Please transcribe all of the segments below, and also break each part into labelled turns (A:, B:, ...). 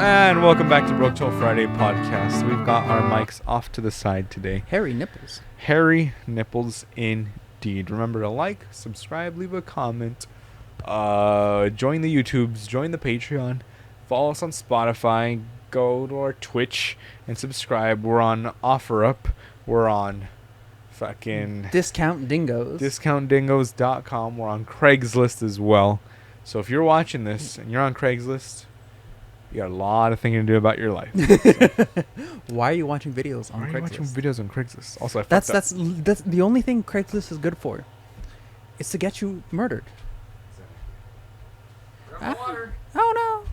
A: And welcome back to Broke Till Friday podcast. We've got our mics off to the side today.
B: Hairy nipples.
A: Hairy nipples indeed. Remember to like, subscribe, leave a comment, join the YouTubes, join the Patreon, follow us on Spotify, go to our Twitch and subscribe. We're on OfferUp. We're on fucking
B: Discount Dingoes.
A: discountdingos.com. We're on Craigslist as well. So if you're watching this and you're on Craigslist, you got a lot of thinking to do about your life. So.
B: Why are you watching videos on
A: Why are
B: Craigslist?
A: you watching videos on Craigslist? Also,
B: that's the only thing Craigslist is good for. It's to get you murdered.
A: Water.
B: Oh no.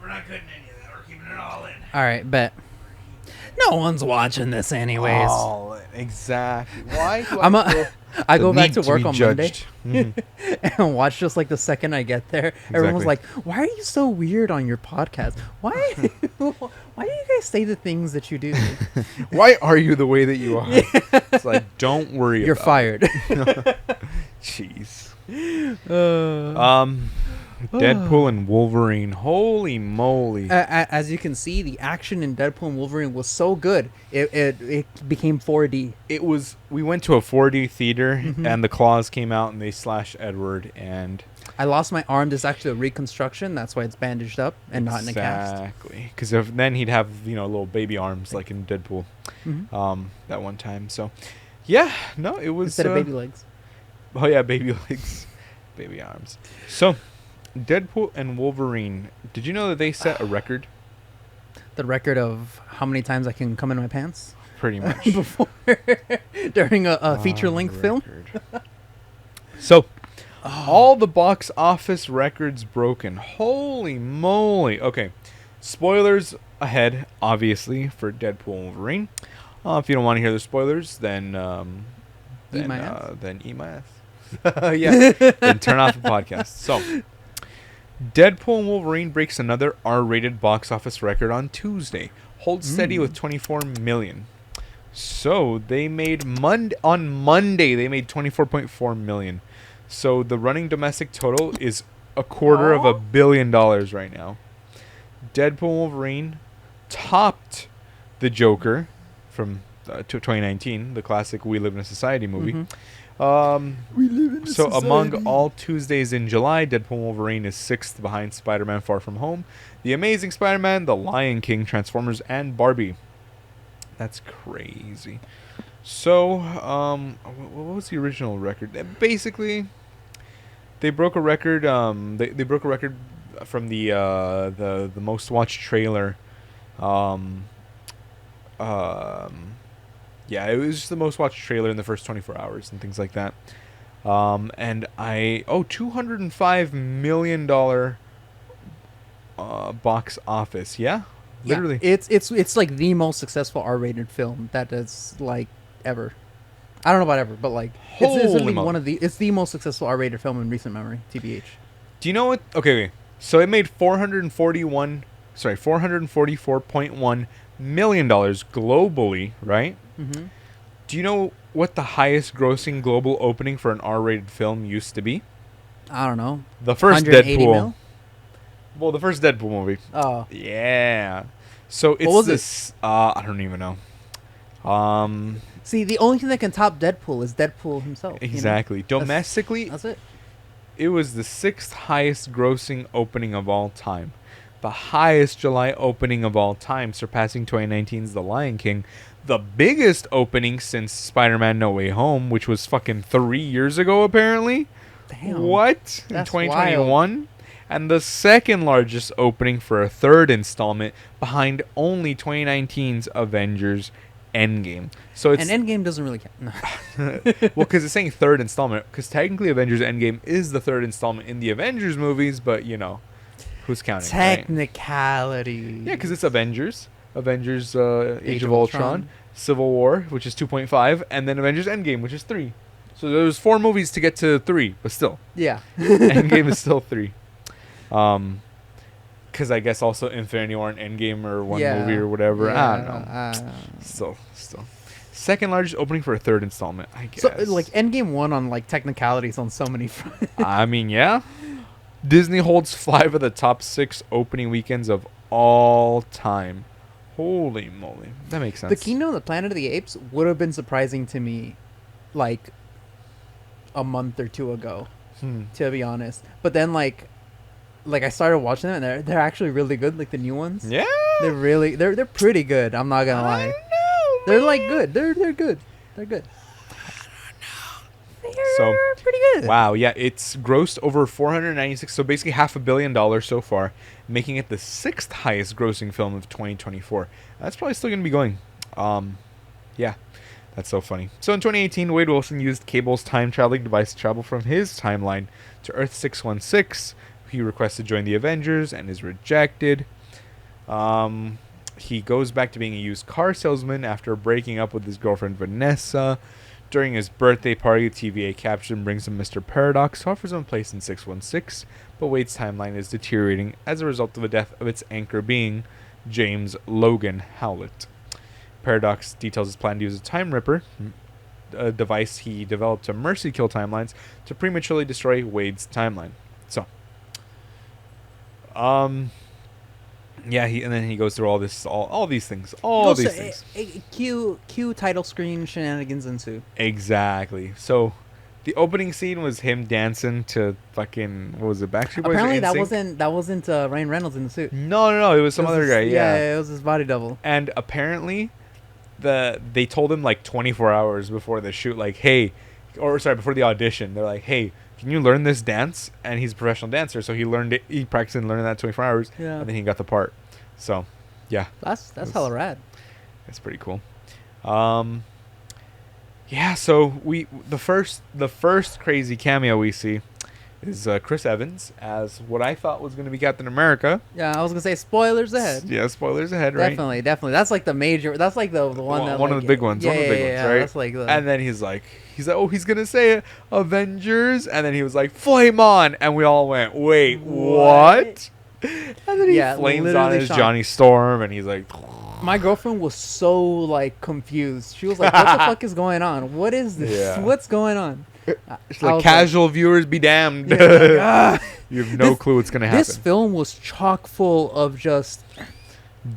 A: We're not cutting any of that. We're keeping it all in.
B: All right, bet. No one's watching this anyways.
A: Oh, exactly. Why do
B: I go back to
A: need
B: work
A: be
B: on
A: judged?
B: Monday and watch just like the second I get there. Everyone's like, "Why are you so weird on your podcast? Why do you guys say the things that you do?
A: Why are you the way that you are?" It's like, don't worry.
B: You're
A: about
B: fired."
A: it. Jeez. Deadpool and Wolverine. Holy moly!
B: As you can see, the action in Deadpool and Wolverine was so good. It became 4D.
A: It was. We went to a 4D theater, and the claws came out, and they slashed Edward, and
B: I lost my arm. This is actually a reconstruction. That's why it's bandaged up and not in a cast.
A: Exactly, because then he'd have little baby arms like in Deadpool, that one time. So, yeah, no, it was
B: Instead of baby legs.
A: Oh yeah, baby legs, baby arms. So, Deadpool and Wolverine. Did you know that they set a record?
B: The record of how many times I can come in my pants?
A: Pretty much.
B: Before during a feature-length film.
A: So, all the box office records broken. Holy moly. Okay. Spoilers ahead, obviously, for Deadpool and Wolverine. If you don't want to hear the spoilers, then
B: Eat my ass?
A: Then eat my ass. Yeah. Then turn off the podcast. So, Deadpool and Wolverine breaks another R-rated box office record on Tuesday. Holds steady with 24 million. So they made on Monday they made 24.4 million. So the running domestic total is $250 million right now. Deadpool and Wolverine topped the Joker from 2019, the classic We Live in a Society movie.
B: We live in a
A: So
B: society.
A: among all Tuesdays in July, Deadpool and Wolverine is 6th behind Spider-Man Far From Home, The Amazing Spider-Man, The Lion King, Transformers, and Barbie. That's crazy. So, what was the original record? Basically, they broke a record. They broke a record from the most watched trailer. Yeah, it was just the most watched trailer in the first 24 hours and things like that. And $205 million box office. Yeah, literally.
B: Yeah, it's like the most successful R-rated film that is like ever. I don't know about ever, but like it's literally it's the most successful R-rated film in recent memory. TBH.
A: Do you know what? Okay, so it made $444.1 million globally, right?
B: Mm-hmm.
A: Do you know what the highest grossing global opening for an R-rated film used to be?
B: I don't know.
A: The first
B: 180
A: Deadpool.
B: mil?
A: Well, the first Deadpool movie.
B: Oh.
A: Yeah. So it's
B: What was
A: this. I don't even know.
B: See, the only thing that can top Deadpool is Deadpool himself.
A: Exactly.
B: You know?
A: Domestically,
B: That's it.
A: it was the 6th highest grossing opening of all time. The highest July opening of all time, surpassing 2019's The Lion King. The biggest opening since Spider-Man No Way Home, which was fucking 3 years ago, apparently.
B: Damn.
A: What? In
B: That's
A: 2021?
B: wild.
A: And the second largest opening for a third installment, behind only 2019's Avengers Endgame. So it's
B: And Endgame doesn't really count. No.
A: well, because it's saying third installment, because technically Avengers Endgame is the third installment in the Avengers movies, but who's counting? Right?
B: Technicality.
A: Yeah, because it's Avengers, Age of Ultron, Civil War, which is 2.5, and then Avengers Endgame, which is 3. So there's 4 movies to get to 3, but still,
B: Yeah.
A: Endgame is still 3. Because I guess also Infinity War and Endgame are one movie or whatever. I don't know. Still. Second largest opening for a third installment, I guess.
B: So like Endgame won on like technicalities on so many fronts.
A: I mean, yeah. Disney holds 5 of the top 6 opening weekends of all time. Holy moly. That makes sense.
B: The Kingdom of the Planet of the Apes would have been surprising to me like a month or two ago, to be honest. But then like I started watching them and they're actually really good, like the new ones.
A: Yeah.
B: They're pretty good, I'm not gonna lie. They're like good. They're good. They're good.
A: So
B: pretty good.
A: wow, yeah, it's grossed over 496, so basically $500 million so far, making it the 6th highest grossing film of 2024. That's probably still going to be going. Yeah, that's so funny. So in 2018, Wade Wilson used Cable's time traveling device to travel from his timeline to Earth 616. He requests to join the Avengers and is rejected. He goes back to being a used car salesman after breaking up with his girlfriend Vanessa. During his birthday party, TVA captures him, brings him Mr. Paradox, who offers him a place in 616, but Wade's timeline is deteriorating as a result of the death of its anchor being James Logan Howlett. Paradox details his plan to use a Time Ripper, a device he developed to mercy kill timelines, to prematurely destroy Wade's timeline. So, yeah, and then he goes through all this, all these things, these things.
B: Cue title screen shenanigans ensue.
A: Exactly. So, the opening scene was him dancing to fucking, what was it, Backstreet Boys?
B: Apparently that wasn't Ryan Reynolds in the suit.
A: No, it was some other guy.
B: Yeah, it was his body double.
A: And apparently, they told him like 24 hours before the shoot, like, hey, before the audition, they're like, hey, can you learn this dance? And he's a professional dancer, so he learned it. He practiced and learned that 24 hours, and then he got the part. So, yeah,
B: that's hella rad.
A: It's pretty cool. Yeah. So the first crazy cameo we see is Chris Evans as what I thought was going to be Captain America.
B: Yeah, I was gonna say spoilers ahead.
A: Yeah, spoilers ahead, right?
B: Definitely. That's like the major. That's like the one that
A: one of the big ones. One of the big ones, right?
B: That's like
A: and then he's like, oh, he's gonna say Avengers, and then he was like, flame on, and we all went, wait, what? And then he flames on his Johnny Storm, and he's like.
B: My girlfriend was so like confused. She was like, "What the fuck is going on? What is this?
A: Yeah.
B: What's going on?"
A: She's like, casual viewers be damned. You have no clue what's gonna happen.
B: This film was chock full of just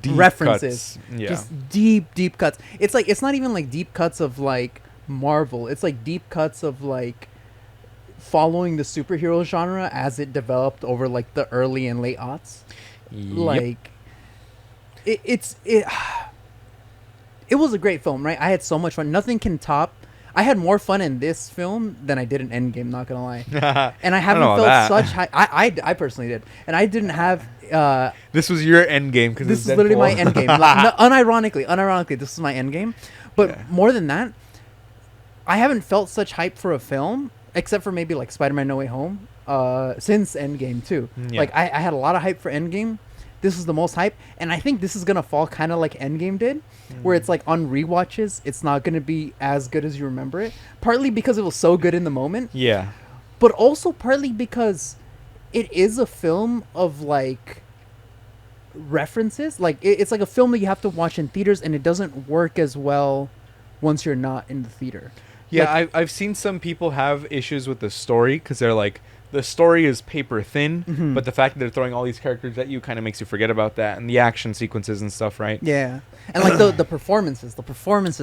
A: deep
B: references,
A: cuts. Yeah.
B: just deep cuts. It's like it's not even like deep cuts of like Marvel. It's like deep cuts of like following the superhero genre as it developed over like the early and late aughts.
A: Yep.
B: Like. It was a great film, right? I had so much fun. Nothing can top. I had more fun in this film than I did in Endgame, not gonna lie. And I haven't felt such high. I personally did, and I didn't have.
A: This was your Endgame because
B: this is literally my Endgame. Unironically, this is my Endgame. But more than that, I haven't felt such hype for a film, except for maybe like Spider-Man: No Way Home, since Endgame too. Yeah. Like I had a lot of hype for Endgame. This is the most hype, and I think this is gonna fall kind of like Endgame did, where it's like on rewatches, it's not gonna be as good as you remember it. Partly because it was so good in the moment,
A: yeah,
B: but also partly because it is a film of like references. Like it's like a film that you have to watch in theaters, and it doesn't work as well once you're not in the theater.
A: Yeah,
B: like,
A: I've seen some people have issues with the story because they're like. The story is paper thin, but the fact that they're throwing all these characters at you kind of makes you forget about that and the action sequences and stuff, right?
B: Yeah, and like the performances.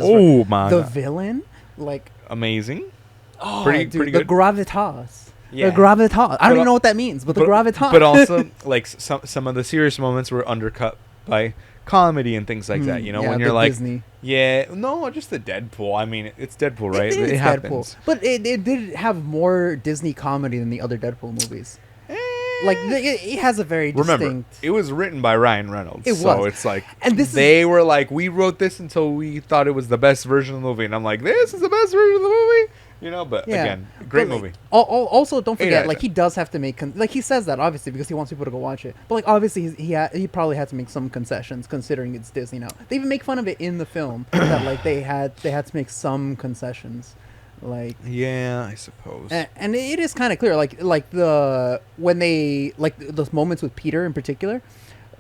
A: Oh my!
B: The villain, like
A: amazing.
B: Oh,
A: pretty
B: good.
A: The
B: gravitas.
A: Yeah.
B: The gravitas. I don't even know what that means, but the gravitas.
A: But also, like some of the serious moments were undercut by comedy and things like that. You know, when you're like,
B: Disney.
A: Yeah, no, just the Deadpool. I mean, it's Deadpool, right?
B: It
A: happens.
B: Deadpool. But it did have more Disney comedy than the other Deadpool movies. Like it has a very distinct.
A: Remember, it was written by Ryan Reynolds. So it's like,
B: and
A: they were like, we wrote this until we thought it was the best version of the movie, and I'm like, this is the best version of the movie. You know, but again, great movie.
B: Also, don't forget, like he does have to make like he says that obviously because he wants people to go watch it. But like obviously he probably had to make some concessions considering it's Disney now. They even make fun of it in the film that like they had to make some concessions. Like
A: yeah, I suppose.
B: And it is kind of clear, like when they like those moments with Peter in particular,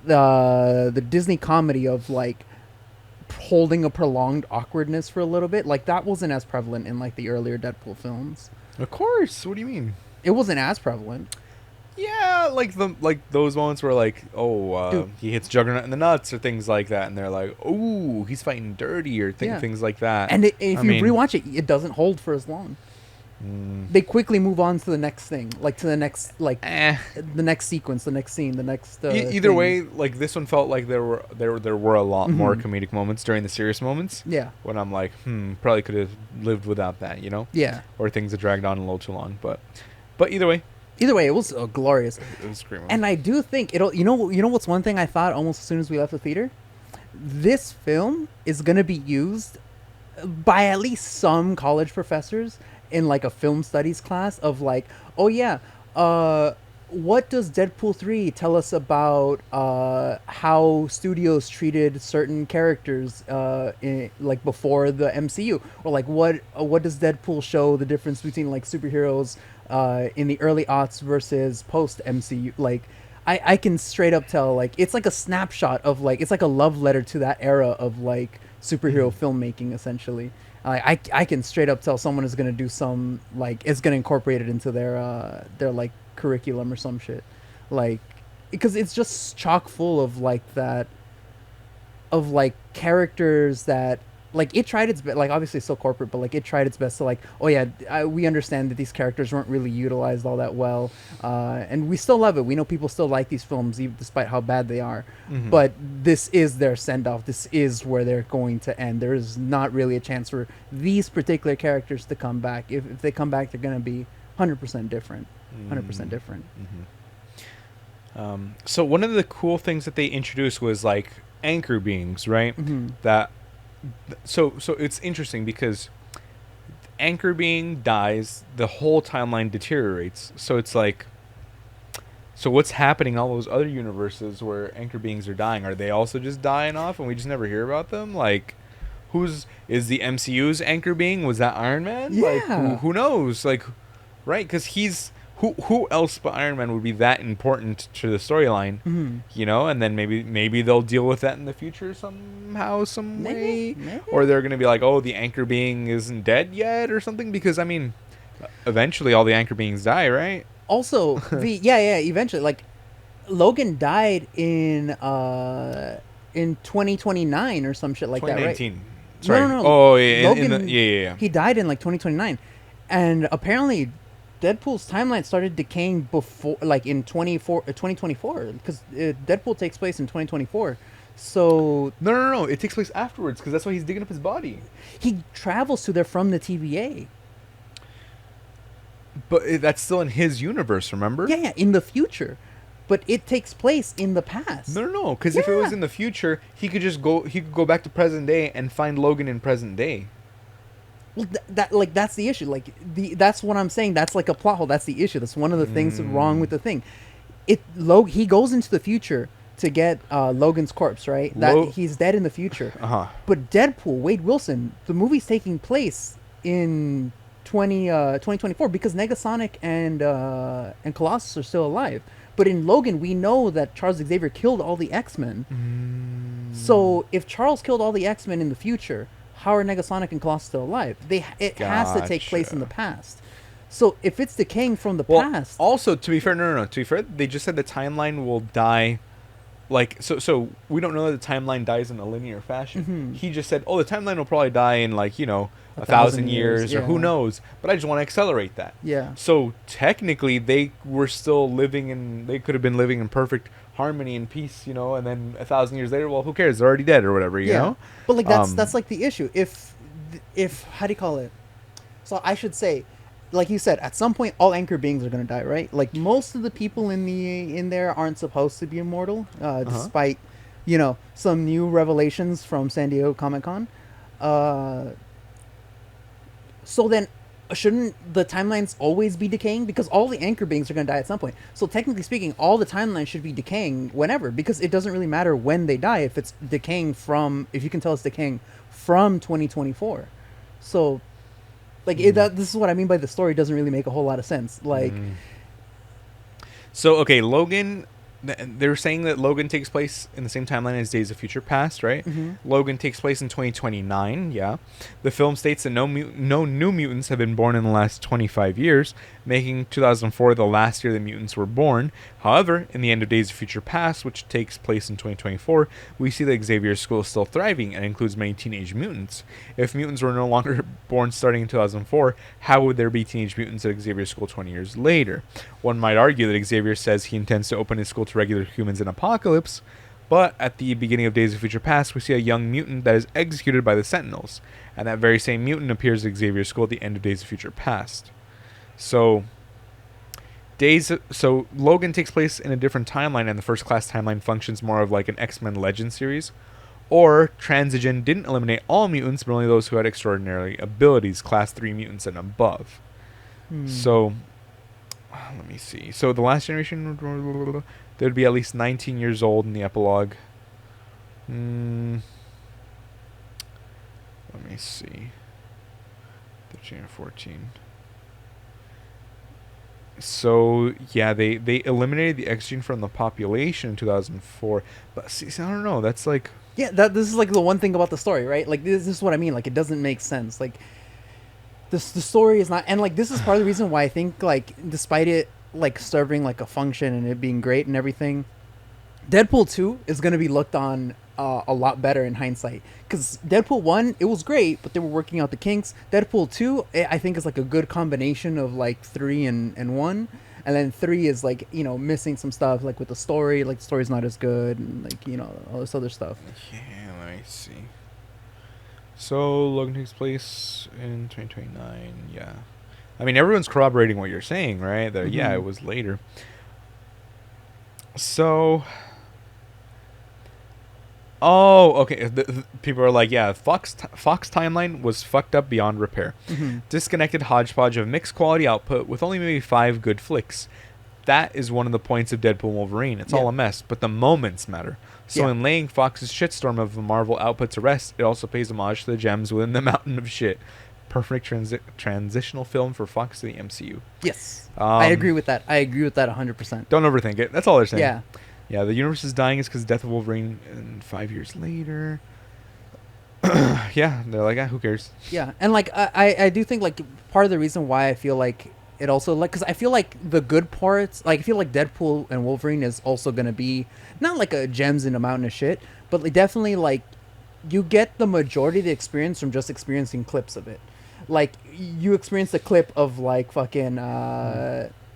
B: the Disney comedy of like holding a prolonged awkwardness for a little bit. Like that wasn't as prevalent in like the earlier Deadpool films.
A: Of course. What do you mean?
B: It wasn't as prevalent.
A: Yeah, like those moments where like, he hits Juggernaut in the nuts or things like that, and they're like, oh, he's fighting dirty or things like that.
B: And if you rewatch it, it doesn't hold for as long. They quickly move on to the next thing, like to the next, the next sequence, the next scene, the next.
A: Either way, like this one felt like there were a lot more comedic moments during the serious moments.
B: Yeah.
A: When I'm like, probably could have lived without that, you know.
B: Yeah.
A: Or things that dragged on a little too long, but either way.
B: Either way, it was glorious.
A: It was great.
B: And I do think it'll. You know what's one thing I thought almost as soon as we left the theater. This film is gonna be used by at least some college professors in like a film studies class of like, oh yeah, what does Deadpool 3 tell us about how studios treated certain characters like before the MCU, or like what does Deadpool show the difference between like superheroes in the early aughts versus post MCU? Like I can straight up tell, like it's like a snapshot of like, it's like a love letter to that era of like superhero filmmaking essentially. I can straight up tell someone is gonna do some, like, is gonna incorporate it into their like curriculum or some shit, like, because it's just chock full of like that, of like characters that like it tried its best, like obviously it's so corporate, but like it tried its best to like, oh yeah, we understand that these characters weren't really utilized all that well, and we still love it. We know people still like these films even despite how bad they are. But this is their send-off. This is where they're going to end. There is not really a chance for these particular characters to come back. If they come back, they're going to be 100% different. 100% different.
A: So one of the cool things that they introduced was like anchor beings, right? That so it's interesting because anchor being dies, the whole timeline deteriorates. So it's like, so what's happening in all those other universes where anchor beings are dying? Are they also just dying off and we just never hear about them? Like, is the MCU's anchor being? Was that Iron Man?
B: Yeah.
A: Like, who knows? Like, right? Because he's who else but Iron Man would be that important to the storyline? You know, and then maybe they'll deal with that in the future somehow, some way, or they're gonna be like, oh, the anchor being isn't dead yet or something. Because I mean, eventually all the anchor beings die, right?
B: Also, eventually, like Logan died in 2029 or some shit like that, right?
A: 2019. Sorry.
B: No.
A: Oh yeah,
B: Logan,
A: yeah.
B: He died in like 2029, and apparently Deadpool's timeline started decaying before, like in 2024, because Deadpool takes place in 2024. So
A: no, it takes place afterwards because that's why he's digging up his body.
B: He travels to there from the TVA.
A: But that's still in his universe, remember?
B: Yeah, in the future. But it takes place in the past.
A: No, because if it was in the future, he could go back to present day and find Logan in present day.
B: Well, that's the issue. Like that's what I'm saying. That's like a plot hole. That's the issue. That's one of the things wrong with the thing. He goes into the future to get Logan's corpse, right? He's dead in the future. But Deadpool, Wade Wilson, the movie's taking place in 2024 because Negasonic and Colossus are still alive. But in Logan, we know that Charles Xavier killed all the X-Men. So if Charles killed all the X-Men in the future, how are Negasonic and Colossus still alive? It has to take place in the past. So if it's decaying from the past...
A: Also, to be fair, no. To be fair, they just said the timeline will die... Like, so we don't know that the timeline dies in a linear fashion. He just said, oh, the timeline will probably die in, like, you know, 1,000 years or who knows. But I just want to accelerate that.
B: Yeah.
A: So technically, they were still they could have been living in perfect harmony and peace, you know, and then 1,000 years later, well, who cares? They're already dead or whatever, you know?
B: But, like, that's like the issue. If, how do you call it? So I should say, like you said, at some point, all anchor beings are going to die, right? Like, most of the people in there aren't supposed to be immortal, despite, you know, some new revelations from San Diego Comic-Con. So then, shouldn't the timelines always be decaying? Because all the anchor beings are going to die at some point. So technically speaking, all the timelines should be decaying whenever, because it doesn't really matter when they die if it's decaying from, if you can tell it's decaying from 2024. So, like, this is what I mean by the story doesn't really make a whole lot of sense. Like,
A: so okay, Logan they're saying that Logan takes place in the same timeline as Days of Future Past, right? Logan takes place in 2029. Yeah, the film states that no new mutants have been born in the last 25 years, making 2004 the last year the mutants were born. However, in the end of Days of Future Past, which takes place in 2024, we see that Xavier's school is still thriving and includes many teenage mutants. If mutants were no longer born starting in 2004, how would there be teenage mutants at Xavier's school 20 years later? One might argue that Xavier says he intends to open his school to regular humans in Apocalypse, but at the beginning of Days of Future Past, we see a young mutant that is executed by the Sentinels, and that very same mutant appears at Xavier's school at the end of Days of Future Past. So Logan takes place in a different timeline, and the First Class timeline functions more of like an X-Men Legends series. Or Transigen didn't eliminate all mutants, but only those who had extraordinary abilities, Class 3 mutants and above. So, let me see. So the last generation, there'd be at least 19 years old in the epilogue. Let me see. 13 or 14. So, yeah, they eliminated the X gene from the population in 2004. But, see, I don't know. That's like...
B: Yeah, this is like the one thing about the story, right? Like, this is what I mean. Like, it doesn't make sense. Like, the story is not... And, like, this is part of the reason why I think, like, despite it, like, serving, like, a function and it being great and everything, Deadpool 2 is going to be looked on a lot better in hindsight. Because Deadpool 1, it was great, but they were working out the kinks. Deadpool 2, I think, is, like, a good combination of, like, 3 and 1. And then 3 is, like, you know, missing some stuff, like, with the story. Like, the story's not as good, and, like, you know, all this other stuff.
A: Yeah, let me see. So, Logan takes place in 2029, yeah. I mean, everyone's corroborating what you're saying, right? That, yeah, it was later. So... Oh, okay. People are like, yeah, Fox timeline was fucked up beyond repair. Disconnected hodgepodge of mixed quality output with only maybe 5 good flicks. That is one of the points of Deadpool and Wolverine. It's all a mess, but the moments matter. So in laying Fox's shitstorm of the Marvel output to rest, it also pays homage to the gems within the mountain of shit. Perfect transitional film for Fox to the MCU.
B: Yes. I agree with that. I agree with that 100%.
A: Don't overthink it. That's all they're saying.
B: Yeah.
A: Yeah, the universe is dying is because of the death of Wolverine and 5 years later. Yeah, they're like, who cares?
B: Yeah, and like I do think like part of the reason why I feel like it also like because I feel like the good parts, like I feel like Deadpool and Wolverine is also gonna be not like a gems in a mountain of shit, but like definitely like you get the majority of the experience from just experiencing clips of it. Like you experience the clip of like fucking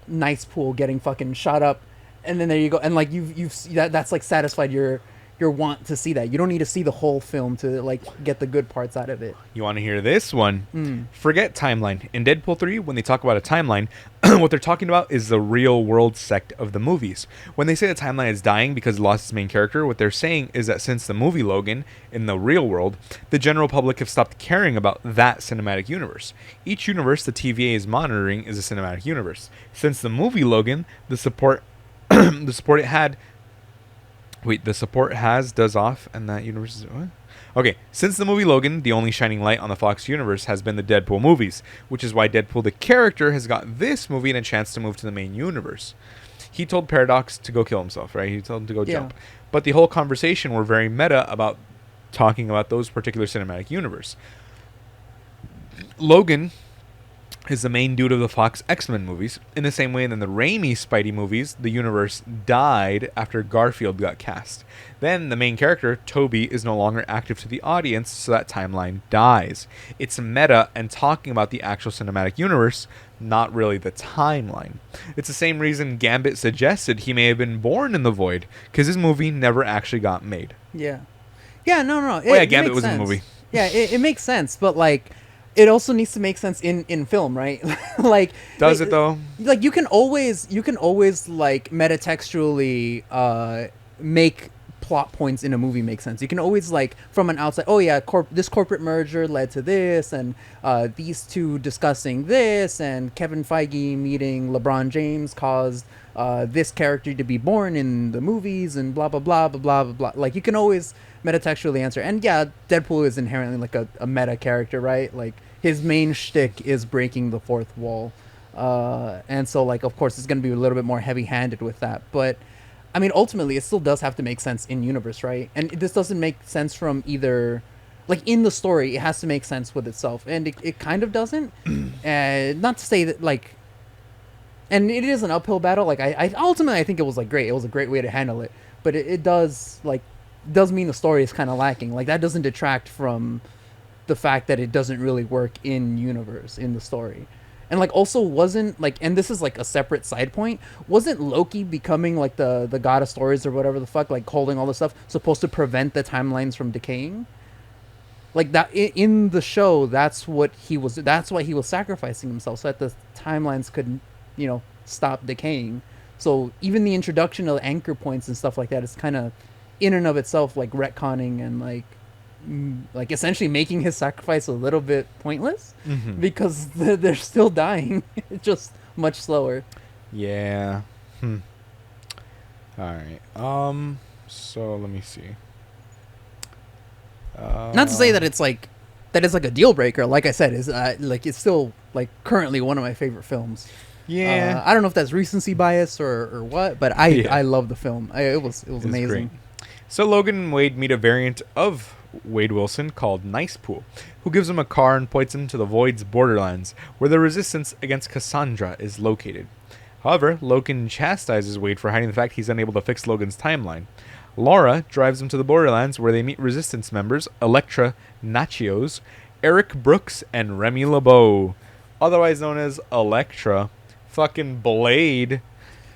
B: Nice Pool getting fucking shot up. And then there you go, and like you've that's like satisfied your want to see that. You don't need to see the whole film to like get the good parts out of it.
A: You want to hear this one? Forget timeline. In Deadpool 3, when they talk about a timeline, what they're talking about is the real world sect of the movies. When they say the timeline is dying because it lost its main character, what they're saying is that since the movie Logan, in the real world, the general public have stopped caring about that cinematic universe. Each universe the TVA is monitoring is a cinematic universe. Since the movie Logan, the support does off, and that universe is what? Okay, since the movie Logan, the only shining light on the Fox universe has been the Deadpool movies, which is why Deadpool the character has got this movie and a chance to move to the main universe. He told Paradox to go kill himself, right? He told him to go jump. But the whole conversation were very meta about talking about those particular cinematic universe. Logan is the main dude of the Fox X-Men movies. In the same way that in the Raimi Spidey movies, the universe died after Garfield got cast. Then the main character, Toby, is no longer active to the audience, so that timeline dies. It's meta and talking about the actual cinematic universe, not really the timeline. It's the same reason Gambit suggested he may have been born in the void, because his movie never actually got made.
B: Yeah. Yeah, no.
A: Gambit was in the movie.
B: Yeah, it makes sense, but like... It also needs to make sense in film, right? Like,
A: does it though? Like
B: you can always like metatextually make plot points in a movie make sense. You can always like from an outside, oh yeah, this corporate merger led to this, and these two discussing this, and Kevin Feige meeting LeBron James caused this character to be born in the movies, and blah blah blah blah blah blah. Like you can always metatextually answer, and yeah, Deadpool is inherently like a meta character, right? Like his main shtick is breaking the fourth wall, and so like of course it's going to be a little bit more heavy-handed with that. But I mean, ultimately, it still does have to make sense in universe, right? And this doesn't make sense from either, like in the story, it has to make sense with itself, and it kind of doesn't. Not to say that like, and it is an uphill battle. Like I ultimately I think it was like great. It was a great way to handle it, but it does like does mean the story is kind of lacking. Like that doesn't detract from the fact that it doesn't really work in universe in the story. And like also wasn't like, and this is like a separate side point, wasn't Loki becoming like the god of stories or whatever the fuck, like holding all this stuff, supposed to prevent the timelines from decaying? Like that in the show, that's what he was, that's why he was sacrificing himself so that the timelines could, stop decaying. So even the introduction of anchor points and stuff like that is kind of in and of itself like retconning and like essentially making his sacrifice a little bit pointless because they're still dying. It's just much slower.
A: Yeah. All right. So let me see.
B: Not to say that it's like a deal breaker. Like I said, is like it's still like currently one of my favorite films.
A: Yeah.
B: I don't know if that's recency bias or what, but I love the film. It was amazing.
A: Great. So Logan and Wade meet a variant of Wade Wilson called Nice Pool, who gives him a car and points him to the Void's borderlands, where the resistance against Cassandra is located. However, Logan chastises Wade for hiding the fact he's unable to fix Logan's timeline. Laura drives him to the borderlands, where they meet resistance members Elektra Nachios, Eric Brooks, and Remy LeBeau, otherwise known as Elektra. Fucking Blade.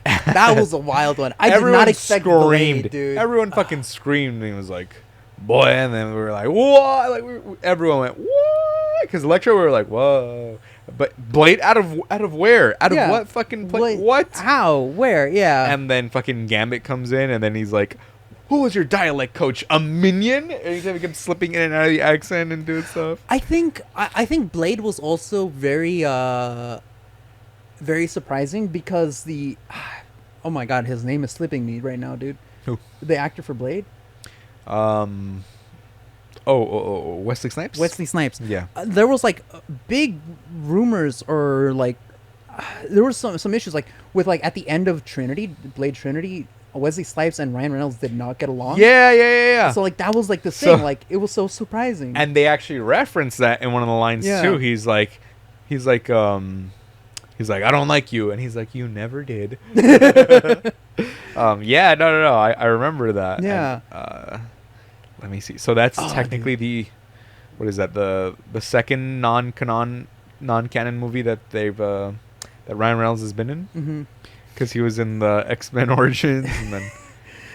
B: That was a wild one. I did not expect Blade, dude.
A: Everyone fucking screamed and was like, boy, and then we were like, what? Like everyone went, what? Because Elektra, we were like, whoa. But Blade out of where? Out of what fucking place? What?
B: How? Where? Yeah.
A: And then fucking Gambit comes in, and then he's like, who was your dialect coach? A minion? And he kept slipping in and out of the accent and doing stuff.
B: I think Blade was also very very surprising because oh my god, his name is slipping me right now, dude.
A: Who?
B: The actor for Blade?
A: Wesley Snipes?
B: Wesley Snipes.
A: Yeah.
B: There was like big rumors or like there was some issues like with like at the end of Blade Trinity, Wesley Snipes and Ryan Reynolds did not get along.
A: Yeah.
B: So like that was like the thing, like it was so surprising.
A: And they actually referenced that in one of the lines too. He's like, I don't like you, and he's like, you never did. No. I remember that.
B: Yeah.
A: And, let me see. So that's technically what is that? The second non-canon movie that they've that Ryan Reynolds has been in. Because he was in the X-Men Origins and then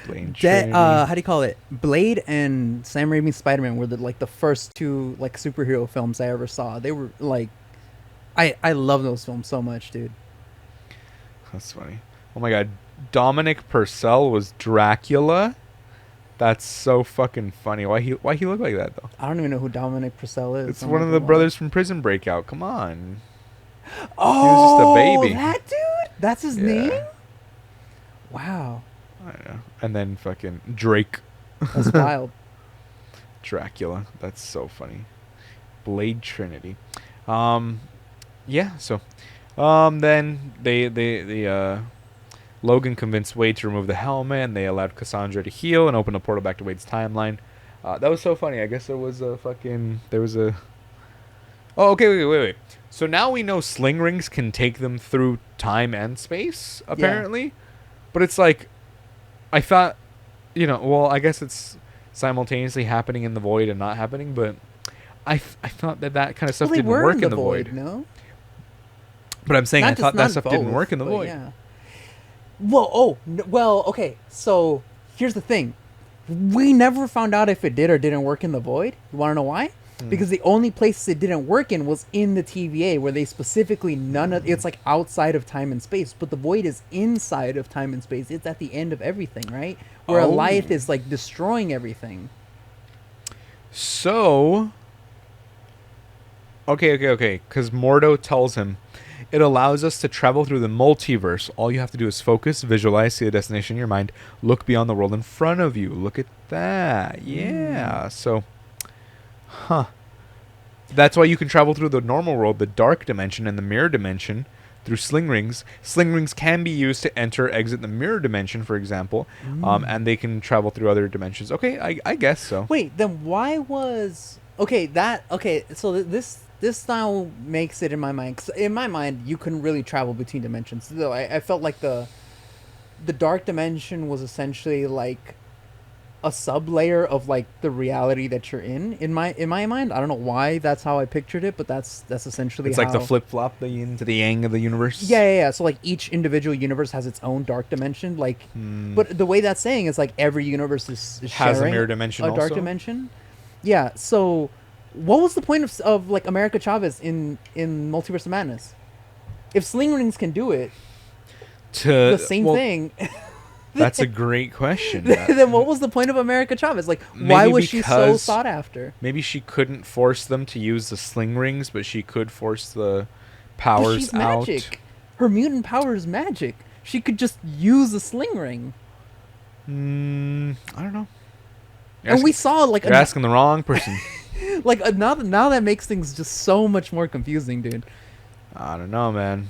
A: Blade.
B: How do you call it? Blade and Sam Raimi's Spider-Man were the first two like superhero films I ever saw. They were like, I love those films so much, dude.
A: That's funny. Oh my god, Dominic Purcell was Dracula. That's so fucking funny. Why he look like that though?
B: I don't even know who Dominic Purcell is.
A: It's one of the brothers from Prison Breakout. Come on.
B: Oh,
A: he was just a baby.
B: That dude? That's his name? Wow.
A: I know. And then fucking Drake.
B: That's wild.
A: Dracula. That's so funny. Blade Trinity. Yeah. So, then they Logan convinced Wade to remove the helmet, and they allowed Cassandra to heal and open a portal back to Wade's timeline. That was so funny. I guess there was a. Oh, okay. Wait. So now we know sling rings can take them through time and space, apparently. Yeah. But it's like, I thought, I guess it's simultaneously happening in the void and not happening, but I thought that kind of stuff didn't work in the void.
B: No?
A: But I'm saying I thought that stuff didn't work in the void.
B: Yeah. Well, okay. So here's the thing. We never found out if it did or didn't work in the void. You want to know why? Because the only place it didn't work in was in the TVA, where they specifically it's like outside of time and space, but the void is inside of time and space. It's at the end of everything, right? Where Alioth is like destroying everything.
A: So, okay. Because Mordo tells him, it allows us to travel through the multiverse. All you have to do is focus, visualize, see the destination in your mind, look beyond the world in front of you. Look at that. Yeah. So, that's why you can travel through the normal world, the dark dimension, and the mirror dimension through sling rings. Sling rings can be used to enter or exit the mirror dimension, for example, and they can travel through other dimensions. Okay, I guess so.
B: Wait, then why was okay? So this now makes it in my mind. 'Cause in my mind, you couldn't really travel between dimensions. Though I felt like the dark dimension was essentially like a sub layer of like the reality that you're in my mind. I don't know why that's how I pictured it, but that's essentially
A: It's
B: how,
A: like the flip flop, the yin to the yang of the universe.
B: yeah. So like each individual universe has its own dark dimension. Like, but the way that's saying is like every universe is
A: Has a
B: sharing
A: mirror dimension
B: a dark
A: also?
B: dimension. Yeah. So, what was the point of like America Chavez in Multiverse of Madness? If sling rings can do it, the same thing.
A: That's a great question.
B: Then what was the point of America Chavez? Like, why
A: Maybe
B: was she so
A: because
B: sought after?
A: Maybe she couldn't force them to use the sling rings, but she could force the
B: But
A: powers
B: she's
A: out.
B: magic. Her mutant power is magic. She could just use a sling ring.
A: I don't know.
B: And we saw like
A: You're asking the wrong person.
B: now that makes things just so much more confusing, dude.
A: I don't know, man.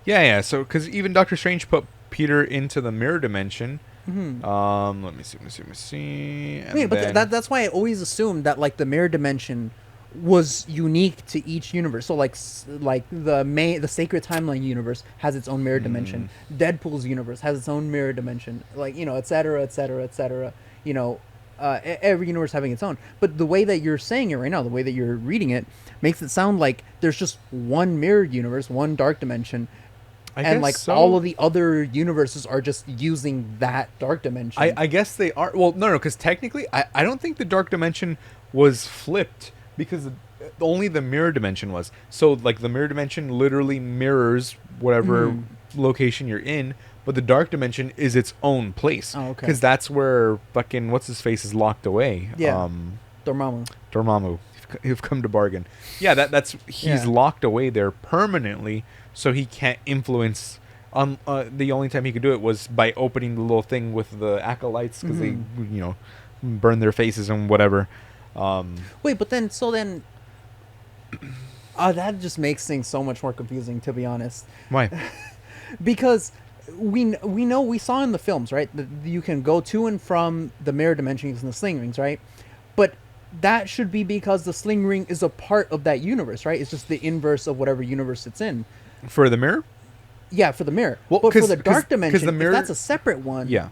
A: Yeah. So, because even Doctor Strange put Peter into the mirror dimension. Let me see. And
B: Wait, but
A: then-
B: that's why I always assumed that like the mirror dimension was unique to each universe. So like the Sacred Timeline universe has its own mirror dimension. Deadpool's universe has its own mirror dimension. Like, you know, et cetera, et cetera, et cetera. You know, every universe having its own. But the way that you're saying it right now, the way that you're reading it, makes it sound like there's just one mirror universe, one dark dimension.
A: I
B: And
A: guess
B: like
A: so.
B: all of the other universes are just using that dark dimension.
A: I guess they are. Well, no, because technically, I don't think the dark dimension was flipped because only the mirror dimension was. So, like, the mirror dimension literally mirrors whatever location you're in, but the dark dimension is its own place.
B: Oh, okay.
A: Because that's where fucking what's his face is locked away.
B: Yeah. Dormammu.
A: Dormammu. You've come to bargain. Yeah, he's
B: Yeah.
A: locked away there permanently, so he can't influence. The only time he could do it was by opening the little thing with the acolytes, because they, burn their faces and whatever.
B: Wait, but then that just makes things so much more confusing, to be honest.
A: Why?
B: Because we know, we saw in the films, right, that you can go to and from the mirror dimension using the sling rings, right? But that should be because the sling ring is a part of that universe, right? It's just the inverse of whatever universe it's in.
A: For the mirror?
B: Yeah, for the mirror.
A: Well,
B: but for
A: 'cause-
B: the dark
A: 'cause
B: dimension,
A: the mirror-
B: if that's a separate one,
A: Yeah.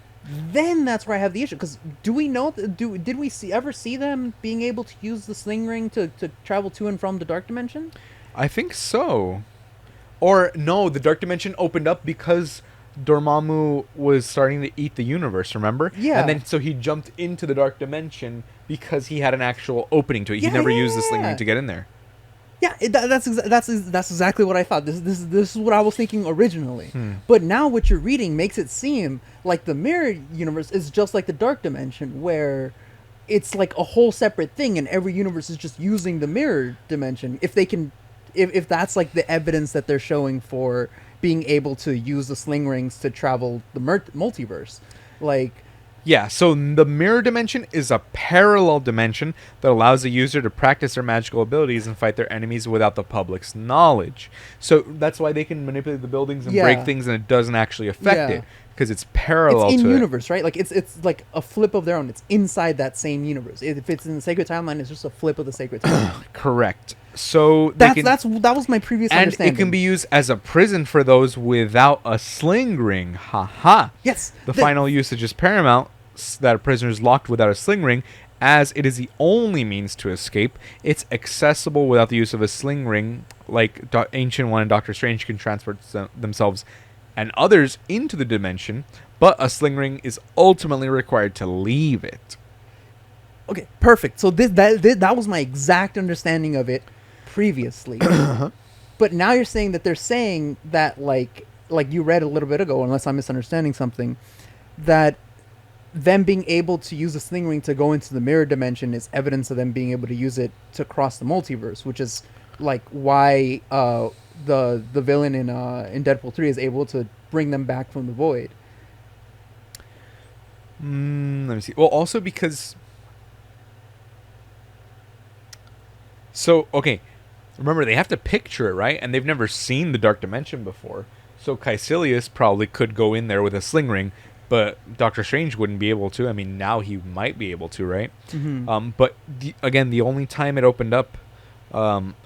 B: then that's where I have the issue. Because do we know? Did we ever see them being able to use the sling ring to travel to and from the dark dimension?
A: I think so. Or no, the dark dimension opened up because Dormammu was starting to eat the universe, remember?
B: Yeah.
A: And then so he jumped into the dark dimension because he had an actual opening to it. He
B: Yeah,
A: never
B: yeah,
A: used the sling
B: yeah.
A: ring to get in there.
B: Yeah, that's exactly what I thought. This is what I was thinking originally. But now what you're reading makes it seem like the mirror universe is just like the dark dimension, where it's like a whole separate thing, and every universe is just using the mirror dimension. If that's like the evidence that they're showing for being able to use the sling rings to travel the multiverse, like.
A: Yeah, so the mirror dimension is a parallel dimension that allows the user to practice their magical abilities and fight their enemies without the public's knowledge. So that's why they can manipulate the buildings and break
B: Yeah.
A: things, and it doesn't actually affect
B: Yeah.
A: it because it's parallel
B: It's in
A: to
B: universe, right? Like it's like a flip of their own. It's inside that same universe. If it's in the sacred timeline, it's just a flip of the sacred timeline.
A: it. Correct. So
B: that was my previous
A: and
B: understanding.
A: it can be used as a prison for those without a sling ring. Ha.
B: yes.
A: The final usage is paramount, that a prisoner is locked without a sling ring, as it is the only means to escape. It's accessible without the use of a sling ring, like Ancient One and Doctor Strange can transport themselves and others into the dimension, but a sling ring is ultimately required to leave it.
B: Okay, perfect. So that was my exact understanding of it previously. But now you're saying that they're saying that like you read a little bit ago, unless I'm misunderstanding something, that them being able to use a sling ring to go into the mirror dimension is evidence of them being able to use it to cross the multiverse, which is like why the villain in Deadpool 3 is able to bring them back from the void.
A: Let me see. Well, also because... So, okay. remember, they have to picture it, right? And they've never seen the Dark Dimension before. So Caecilius probably could go in there with a sling ring, but Doctor Strange wouldn't be able to. I mean, now he might be able to, right?
B: Mm-hmm.
A: But again, the only time it opened up...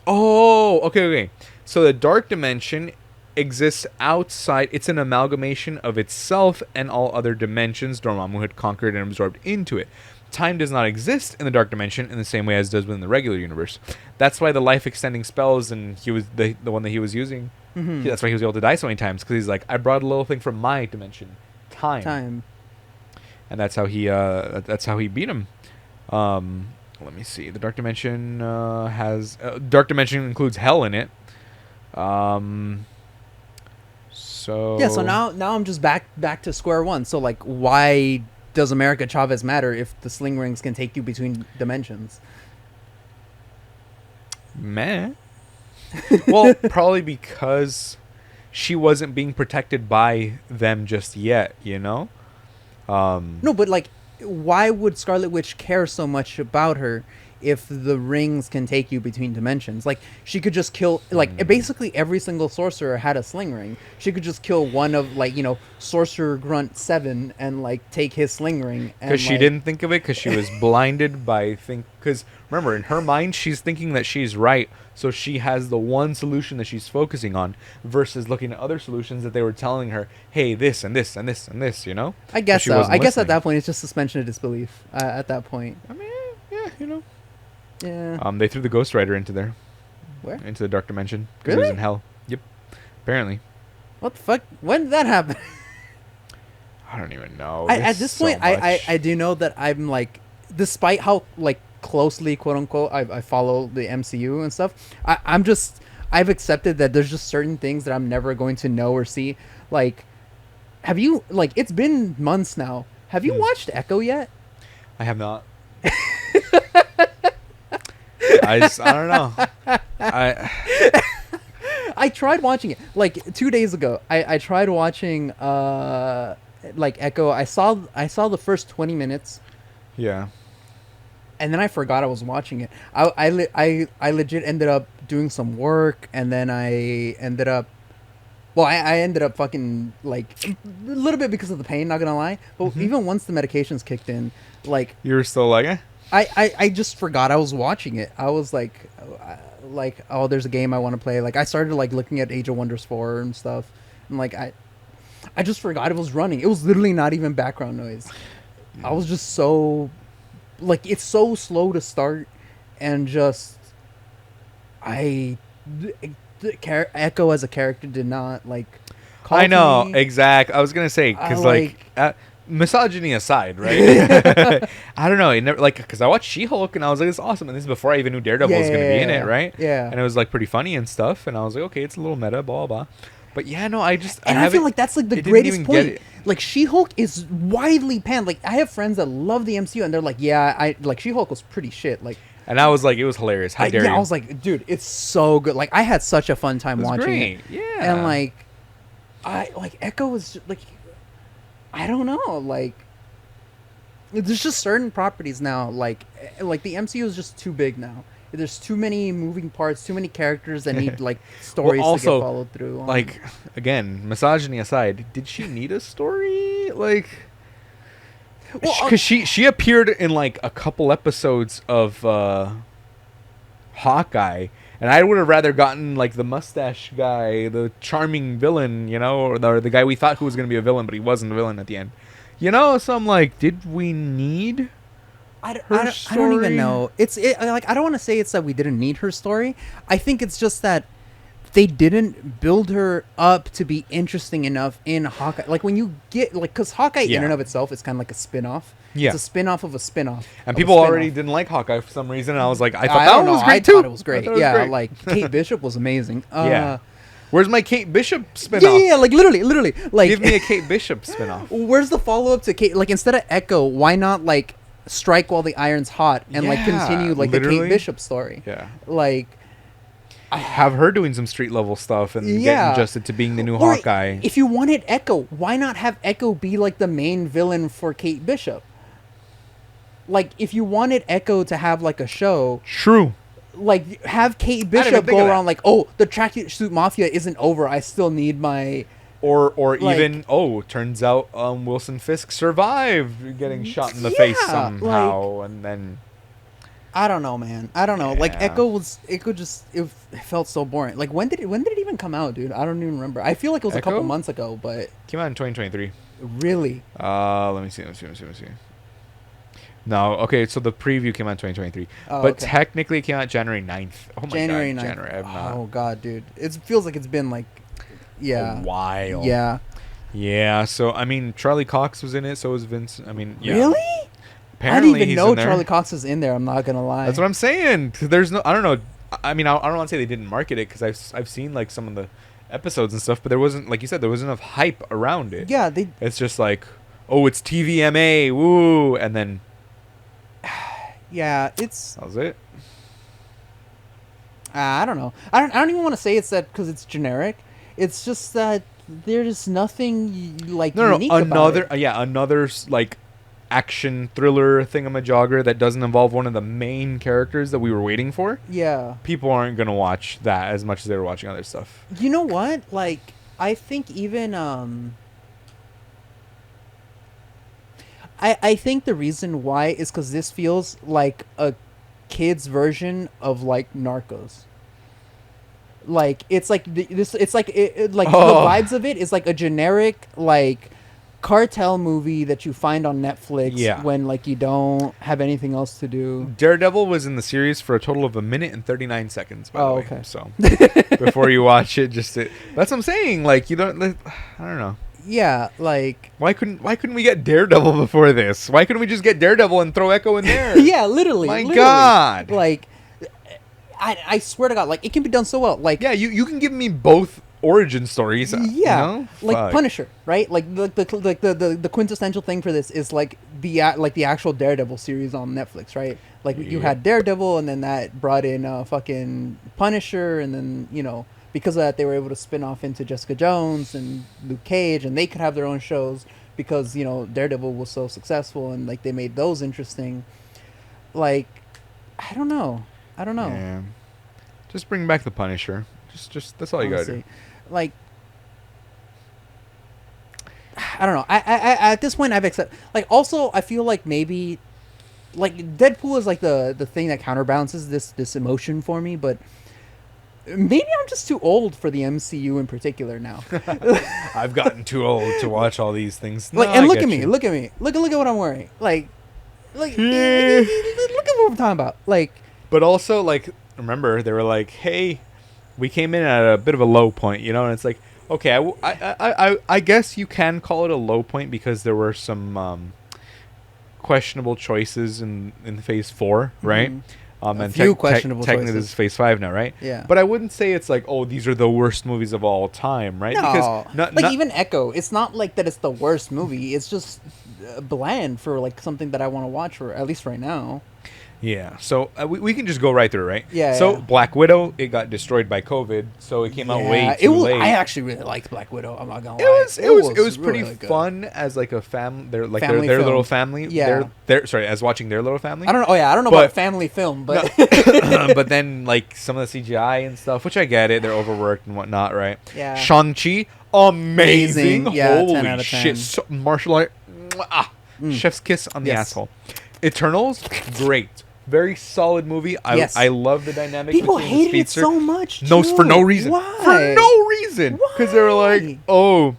A: okay. So the Dark Dimension exists outside. It's an amalgamation of itself and all other dimensions Dormammu had conquered and absorbed into it. Time does not exist in the Dark Dimension in the same way as does within the regular universe. That's why the life-extending spells, and he was the one that he was using.
B: Mm-hmm.
A: That's why he was able to die so many times, because he's like, I brought a little thing from my dimension, time. And that's how he beat him. Let me see. The Dark Dimension has Dark Dimension includes hell in it. So
B: now I'm just back to square one. So like, why does America Chavez matter if the sling rings can take you between dimensions?
A: Meh. Well, probably because she wasn't being protected by them just yet, you know?
B: No, but like, why would Scarlet Witch care so much about her if the rings can take you between dimensions? Like, she could just kill, like, basically every single sorcerer had a sling ring. She could just kill one of, like, you know, Sorcerer Grunt 7 and, like, take his sling ring.
A: Because she didn't think of it, because she was blinded by because remember, in her mind, she's thinking that she's right, so she has the one solution that she's focusing on versus looking at other solutions that they were telling her, hey, this and this and this and this, you know?
B: I guess so. I guess at that point, it's just suspension of disbelief at that point.
A: I mean, yeah, you know.
B: Yeah.
A: They threw the Ghost Rider into there.
B: Where?
A: Into the Dark Dimension. Because
B: Really?
A: it was in hell. Yep. Apparently.
B: What the fuck? When did that happen?
A: I don't even know.
B: At this point, I do know that I'm like, despite how like closely, quote unquote, I follow the MCU and stuff, I've accepted that there's just certain things that I'm never going to know or see. Like, have you, like, it's been months now. Have you watched Echo yet?
A: I have not. I don't know.
B: I tried watching it like 2 days ago. I tried watching like Echo. I saw the first 20 minutes.
A: Yeah.
B: And then I forgot I was watching it. I legit ended up doing some work, and then I ended up fucking like a little bit because of the pain, not gonna lie. But even once the medications kicked in, like,
A: you were still like, eh?
B: I just forgot I was watching it. I was like, oh, there's a game I want to play. Like, I started like looking at Age of Wonders 4 and stuff, and like I just forgot it was running. It was literally not even background noise. I was just so, like, it's so slow to start, and just Echo as a character did not like.
A: I know,
B: me.
A: exactly. I was gonna say, because misogyny aside, right? I don't know. It never, like, because I watched She-Hulk and I was like, "It's awesome." And this is before I even knew Daredevil was going to be in it, right?
B: Yeah.
A: And it was like pretty funny and stuff. And I was like, "Okay, it's a little meta, blah blah." But yeah, no, I
B: feel like that's like the greatest point. Like, She-Hulk is widely panned. Like, I have friends that love the MCU and they're like, "Yeah, I like She-Hulk was pretty shit." Like,
A: and I was like, it was hilarious. How dare you?
B: I was like, dude, it's so good. Like, I had such a fun time watching it.
A: Yeah.
B: And like, Echo was just, like, I don't know, like, there's just certain properties now, like the MCU is just too big now. There's too many moving parts, too many characters that need like stories to get followed through.
A: Like, again, misogyny aside, did she need a story? Like, because she appeared in like a couple episodes of Hawkeye. And I would have rather gotten, like, the mustache guy, the charming villain, you know, or the guy we thought who was going to be a villain, but he wasn't a villain at the end. You know, so I'm like, did we need
B: I don't even know. Like, I don't want to say it's that we didn't need her story. I think it's just that they didn't build her up to be interesting enough in Hawkeye. Like, when you get, like, because Hawkeye in and of itself is kind of like a spin-off.
A: Yeah.
B: It's a spin-off of a spin-off.
A: And people already didn't like Hawkeye for some reason, and I was like, I thought that one was great,
B: too. I
A: thought
B: it was great. Yeah, like, Kate Bishop was amazing.
A: Yeah. Where's my Kate Bishop spin-off?
B: Yeah, like, literally. Like,
A: give me a Kate Bishop spin-off.
B: Where's the follow-up to Kate? Like, instead of Echo, why not, like, strike while the iron's hot and, like, continue, like, the Kate Bishop story?
A: Yeah.
B: Like,
A: I have her doing some street-level stuff and getting adjusted to being the new Hawkeye.
B: If you wanted Echo, why not have Echo be, like, the main villain for Kate Bishop? Like, if you wanted Echo to have, like, a show...
A: True.
B: like have Kate
A: even
B: Bishop
A: think
B: go
A: of that.
B: around like, oh, the tracksuit mafia isn't over. I still need my.
A: Or
B: Like-
A: even turns out Wilson Fisk survived getting shot in the
B: Yeah,
A: face somehow, and then
B: I don't know, man. I don't know. Like
A: Yeah.
B: Echo just it felt so boring. Like when did it even come out, dude? I don't even remember. I feel like it was a couple
A: Echo?
B: months ago, but
A: came out in 2023.
B: really,
A: Let me see. No, okay, so the preview came out in 2023,
B: Oh,
A: but
B: okay.
A: technically it came out January 9th. Oh my
B: January
A: god,
B: 9th.
A: January. I'm not
B: Oh god, dude. It feels like it's been like, yeah,
A: a while.
B: yeah.
A: Yeah, so I mean, Charlie Cox was in it, so was Vince. I mean, yeah.
B: Really?
A: Apparently
B: I didn't even
A: he's
B: know
A: in there.
B: Charlie Cox is in there. I'm not gonna lie.
A: That's what I'm saying. 'Cause there's no, I don't know. I mean, I don't want to say they didn't market it because I've seen like some of the episodes and stuff, but there wasn't, like you said, there wasn't enough hype around it.
B: Yeah, they.
A: It's just like, oh, it's TVMA, woo, and then
B: Yeah, it's.
A: that was it.
B: I don't know. I don't even want to say it's that because it's generic. It's just that there's nothing like
A: No,
B: unique
A: another,
B: about it.
A: another like action thriller thingamajogger that doesn't involve one of the main characters that we were waiting for.
B: Yeah.
A: People aren't gonna watch that as much as they were watching other stuff.
B: You know what? Like, I think even I think the reason why is because this feels like a kid's version of like Narcos. Like it's like this. It's like like
A: Oh.
B: the vibes of it is like a generic like cartel movie that you find on Netflix
A: Yeah.
B: when like you don't have anything else to do.
A: Daredevil was in the series for a total of 1 minute and 39 seconds. By the way,
B: Okay.
A: so before you watch it, that's what I'm saying. Like you don't. I don't know.
B: Yeah, like
A: Why couldn't we get Daredevil before this? Why couldn't we just get Daredevil and throw Echo in there?
B: yeah, literally.
A: My
B: literally.
A: God.
B: Like I swear to God, like it can be done so well. Like
A: Yeah, you can give me both origin stories.
B: yeah,
A: you know?
B: like
A: Fuck.
B: Punisher, right? Like the quintessential thing for this is like the actual Daredevil series on Netflix, right? Like you
A: Yeah.
B: had Daredevil, and then that brought in fucking Punisher, and then because of that they were able to spin off into Jessica Jones and Luke Cage, and they could have their own shows because Daredevil was so successful, and like they made those interesting. Like, I don't know.
A: Yeah. Just bring back the Punisher. Just that's all you gotta do.
B: Honestly. Like, I don't know. I at this point I've accepted. Like, also I feel like maybe, like Deadpool is like the thing that counterbalances this emotion for me, but maybe I'm just too old for the MCU in particular now.
A: I've gotten too old to watch all these things.
B: Like,
A: No,
B: and
A: I
B: look
A: get
B: at me,
A: you.
B: look at me, look at what I'm wearing. Like look
A: Yeah.
B: at what we're talking about. Like,
A: But also, like, remember, they were like, hey, we came in at a bit of a low point, and it's like, okay, I guess you can call it a low point because there were some questionable choices in phase 4, right?
B: Mhm.
A: And
B: A few questionable
A: technically
B: choices.
A: this is phase 5 now, right?
B: yeah.
A: But I wouldn't say it's like, oh, these are the worst movies of all time, right?
B: No,
A: Because
B: like even Echo, it's not like that. It's the worst movie. It's just bland for like something that I want to watch for at least right now.
A: yeah. So we can just go right through, right?
B: Yeah,
A: So
B: yeah.
A: Black Widow, it got destroyed by COVID, so it came out way too late.
B: I actually really liked Black Widow. I'm not gonna
A: It
B: lie.
A: was pretty
B: really good.
A: fun as like a family, like
B: Family
A: their
B: film.
A: little family.
B: Yeah.
A: Sorry, as watching their little family.
B: I don't know. Oh yeah, I don't know
A: But-
B: about family film, but
A: But then like some of the CGI and stuff, which I get it, they're overworked and whatnot, right?
B: Yeah.
A: Shang-Chi, amazing.
B: Amazing. Yeah,
A: Holy
B: 10 out of 10.
A: shit, so, martial art, chef's kiss on the
B: Yes.
A: asshole. Eternals, great. Very solid movie.
B: Yes.
A: I love the dynamic.
B: people
A: between the
B: hated it
A: speedster.
B: so much.
A: No, for no
B: too.
A: reason.
B: Why?
A: For no reason. Because they were like,
B: Why?
A: oh,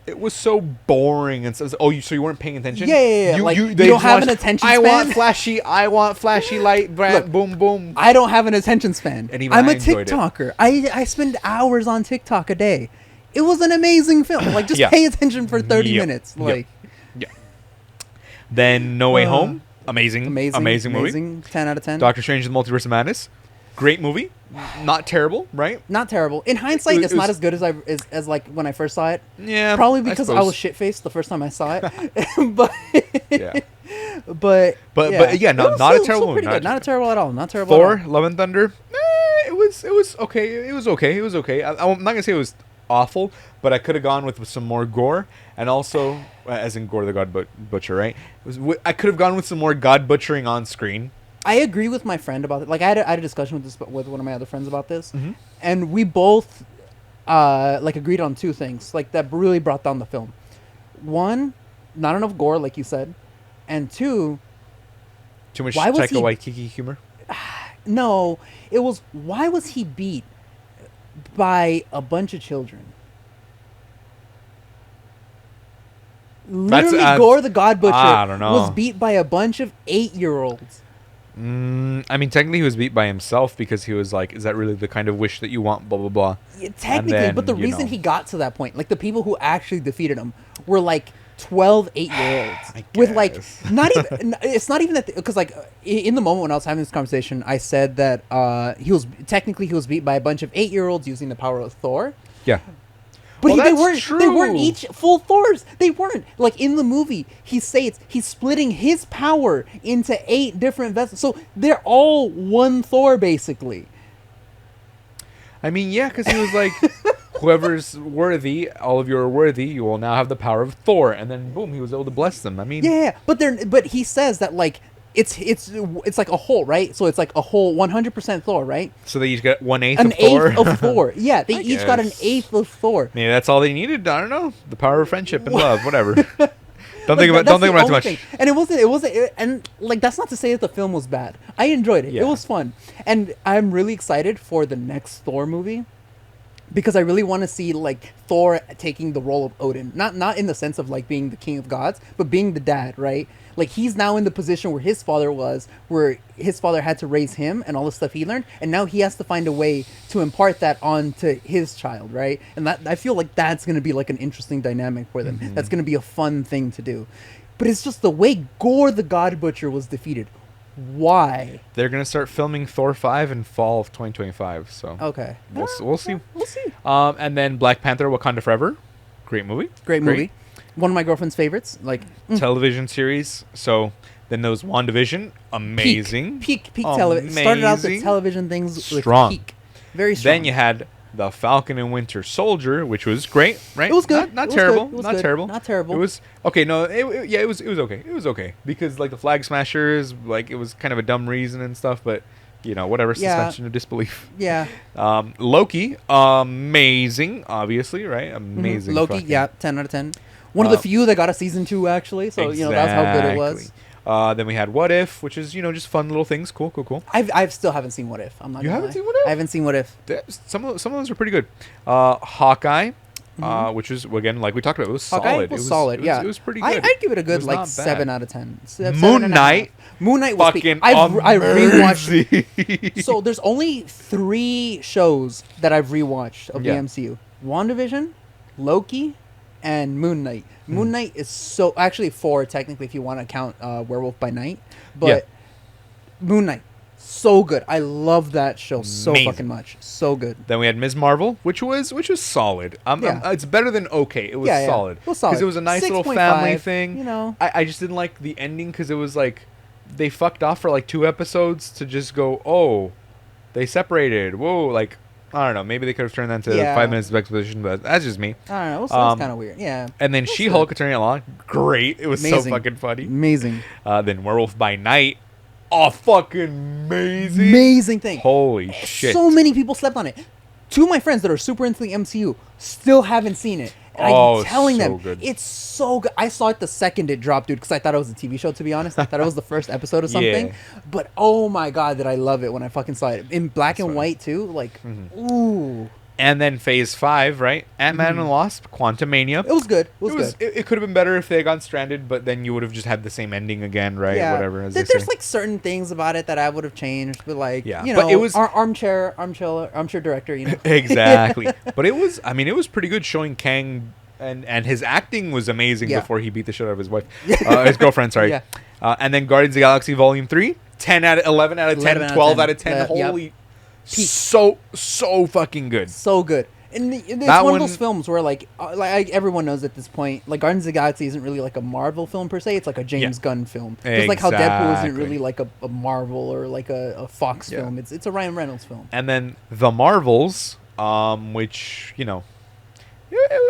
A: it was so boring and stuff. Oh, so you weren't paying attention?
B: Yeah, yeah, yeah. Like, you
A: they
B: don't
A: just
B: have an
A: watched,
B: attention
A: I
B: span?
A: want flashy light,
B: Look,
A: boom, boom.
B: I don't have an attention span.
A: And even
B: I'm
A: I
B: a
A: enjoyed it.
B: TikToker. I spend hours on TikTok a day. It was an amazing film. Like, just
A: Yeah.
B: pay attention for 30
A: Yep.
B: minutes.
A: Yep.
B: Like,
A: Then No Way Home, amazing movie.
B: 10 out of 10.
A: Doctor Strange and the Multiverse of Madness, great movie. Not terrible, right?
B: Not terrible. In hindsight,
A: It
B: it's
A: was-
B: not as good as like when I first saw it.
A: Yeah,
B: Probably because I
A: suppose.
B: was shit faced the first time I saw it. but
A: Yeah.
B: but
A: yeah, no,
B: It was
A: not a
B: still
A: terrible movie,
B: pretty
A: not
B: good.
A: a-
B: Not a terrible at all. Not terrible.
A: Thor,
B: At all.
A: Love and Thunder. It was okay. It was okay. I'm not gonna say it was awful, but I could have gone with some more gore, and also, as in Gore the God Butcher, right? I could have gone with some more God butchering on screen,
B: I agree with my friend about it. Like, I had a discussion with one of my other friends about this,
A: Mm-hmm.
B: and we both like agreed on two things like that really brought down the film. One, not enough gore, like you said, and two,
A: Too much
B: why was
A: Taika
B: he-
A: Waititi humor.
B: no, it was why was he beat by a bunch of children? Literally, Gore the God Butcher
A: I don't know.
B: was beat by a bunch of 8-year-olds.
A: I mean, technically, he was beat by himself because he was like, "Is that really the kind of wish that you want?" Blah blah blah.
B: Yeah, technically,
A: then,
B: but the
A: you
B: reason
A: know.
B: he got to that point, like the people who actually defeated him, were like 12 8-year-olds
A: I
B: with like
A: guess.
B: not even. It's not even that because like in the moment when I was having this conversation, I said that he was beat by a bunch of 8-year-olds using the power of Thor.
A: Yeah.
B: But
A: Well,
B: they
A: that's
B: weren't. They weren't
A: true.
B: each full Thors. They weren't. Like in the movie, he states he's splitting his power into 8 different vessels. So they're all one Thor, basically.
A: I mean, yeah, because he was like, "Whoever's worthy, all of you are worthy. You will now have the power of Thor." And then boom, he was able to bless them. I mean,
B: Yeah, but he says that like it's like a whole, right? So it's like a whole 100% Thor, right?
A: so they each got 1/8
B: An
A: of Thor.
B: eighth of Thor. Yeah, they
A: I
B: each got an
A: guess.
B: eighth of Thor.
A: Maybe that's all they needed. I don't know. The power of friendship and love, whatever. Don't
B: Like,
A: think about
B: that's
A: don't think
B: the
A: about it too
B: only
A: much.
B: thing. And it wasn't, and like that's not to say that the film was bad. I enjoyed it.
A: Yeah.
B: It was fun, and I'm really excited for the next Thor movie because I really want to see like Thor taking the role of Odin. Not in the sense of like being the king of gods, but being the dad, right? Like he's now in the position where his father was, where his father had to raise him and all the stuff he learned, and now he has to find a way to impart that onto his child, right? And that I feel like that's going to be like an interesting dynamic for them.
A: Mm-hmm.
B: That's going to be a fun thing to do. But it's just the way Gore the God Butcher was defeated. Why?
A: They're gonna start filming Thor 5 in fall of 2025. So
B: Okay.
A: we'll see.
B: We'll see.
A: And then Black Panther: Wakanda Forever, great movie.
B: Great movie. One of my girlfriend's favorites. Like
A: Television series. So then there was WandaVision, amazing.
B: Peak television. Started out the
A: Amazing.
B: television things with
A: Strong.
B: peak. Very strong.
A: Then you had The Falcon and Winter Soldier, which was great, right?
B: It was good.
A: Not
B: It was
A: terrible.
B: good. It was
A: Not
B: good.
A: terrible.
B: Not terrible.
A: It was okay. No, it was okay. It was okay because like the Flag Smashers, like it was kind of a dumb reason and stuff, but you know whatever,
B: Yeah.
A: suspension of disbelief.
B: Yeah.
A: Loki, amazing, obviously, right? Amazing.
B: Loki,
A: fucking-
B: yeah, 10 out of 10. One of the few that got a season 2 actually. So you know that's how good it was.
A: Then we had What If, which is just fun little things. Cool.
B: I've still haven't seen What If. I'm not.
A: You
B: gonna
A: haven't
B: lie.
A: seen What If?
B: I haven't seen What If.
A: Some of those are pretty good. Hawkeye, which was again like we talked about, it was
B: Hawkeye
A: solid.
B: was solid. Yeah,
A: it was pretty good.
B: I'd give it a
A: It
B: good
A: was
B: like
A: not
B: 7
A: bad.
B: out of 10.
A: Moon Knight,
B: Moon Knight was peak.
A: fucking
B: I rewatched.
A: amazing.
B: So there's only 3 shows that I've rewatched of
A: Yeah.
B: the MCU: WandaVision, Loki, and Moon Knight.
A: Hmm.
B: Moon Knight is so actually 4 technically if you want to count Werewolf by Night, but Moon Knight so good. I love that show so
A: Amazing.
B: fucking much. So good.
A: Then we had Ms. Marvel, which was solid.
B: Yeah.
A: It's better than okay. It was
B: Yeah, yeah.
A: solid.
B: It was solid.
A: It was a nice little
B: 6.5,
A: family thing.
B: you know.
A: I just didn't like the ending because it was like they fucked off for like 2 episodes to just go, oh, they separated. Whoa, like I don't know. Maybe they could have turned that into
B: Yeah.
A: 5 minutes of exposition, but that's just me.
B: I don't know. It was
A: Um,
B: kind of weird. Yeah.
A: And then
B: That's
A: She-Hulk
B: good.
A: turning along, great. It was
B: Amazing.
A: so fucking funny.
B: Amazing.
A: Then Werewolf by Night, oh fucking amazing.
B: Amazing thing.
A: Holy shit.
B: So many people slept on it. 2 of my friends that are super into the MCU still haven't seen it. And
A: Oh,
B: I'm telling
A: so
B: them,
A: good.
B: it's so good. I saw it the second it dropped, dude, because I thought it was a TV show, to be honest. I thought it was the first episode or something.
A: Yeah.
B: But oh my God, did I love it when I fucking saw it. In black and
A: funny.
B: white, too. Like,
A: Mm-hmm.
B: ooh.
A: And then Phase 5, right? Ant-Man and the Wasp, Quantumania.
B: It was good. It was good.
A: It could have been better if they had gotten stranded, but then you would have just had the same ending again, right?
B: Yeah.
A: Whatever. As
B: There's
A: they say.
B: like certain things about it that I would have changed, but like,
A: Yeah,
B: you
A: but
B: know,
A: it was-
B: armchair director, you know.
A: Exactly. But it was pretty good showing Kang, and his acting was amazing
B: Yeah.
A: before he beat the shit out of his wife. His girlfriend, sorry.
B: Yeah.
A: And then Guardians of the Galaxy Volume 3, 11 out of 10,
B: 11 out of
A: 12
B: 10.
A: out of 10.
B: Yep.
A: Holy,
B: Peak.
A: so fucking good.
B: So good. And it's
A: That
B: one of
A: one-
B: those films where like everyone knows at this point, like Guardians of the Galaxy isn't really like a Marvel film per se. It's like a James Gunn film. Just like how Deadpool isn't
A: Exactly.
B: really like a Marvel or like a Fox
A: Yeah.
B: film. It's a Ryan Reynolds film.
A: And then The Marvels, which, it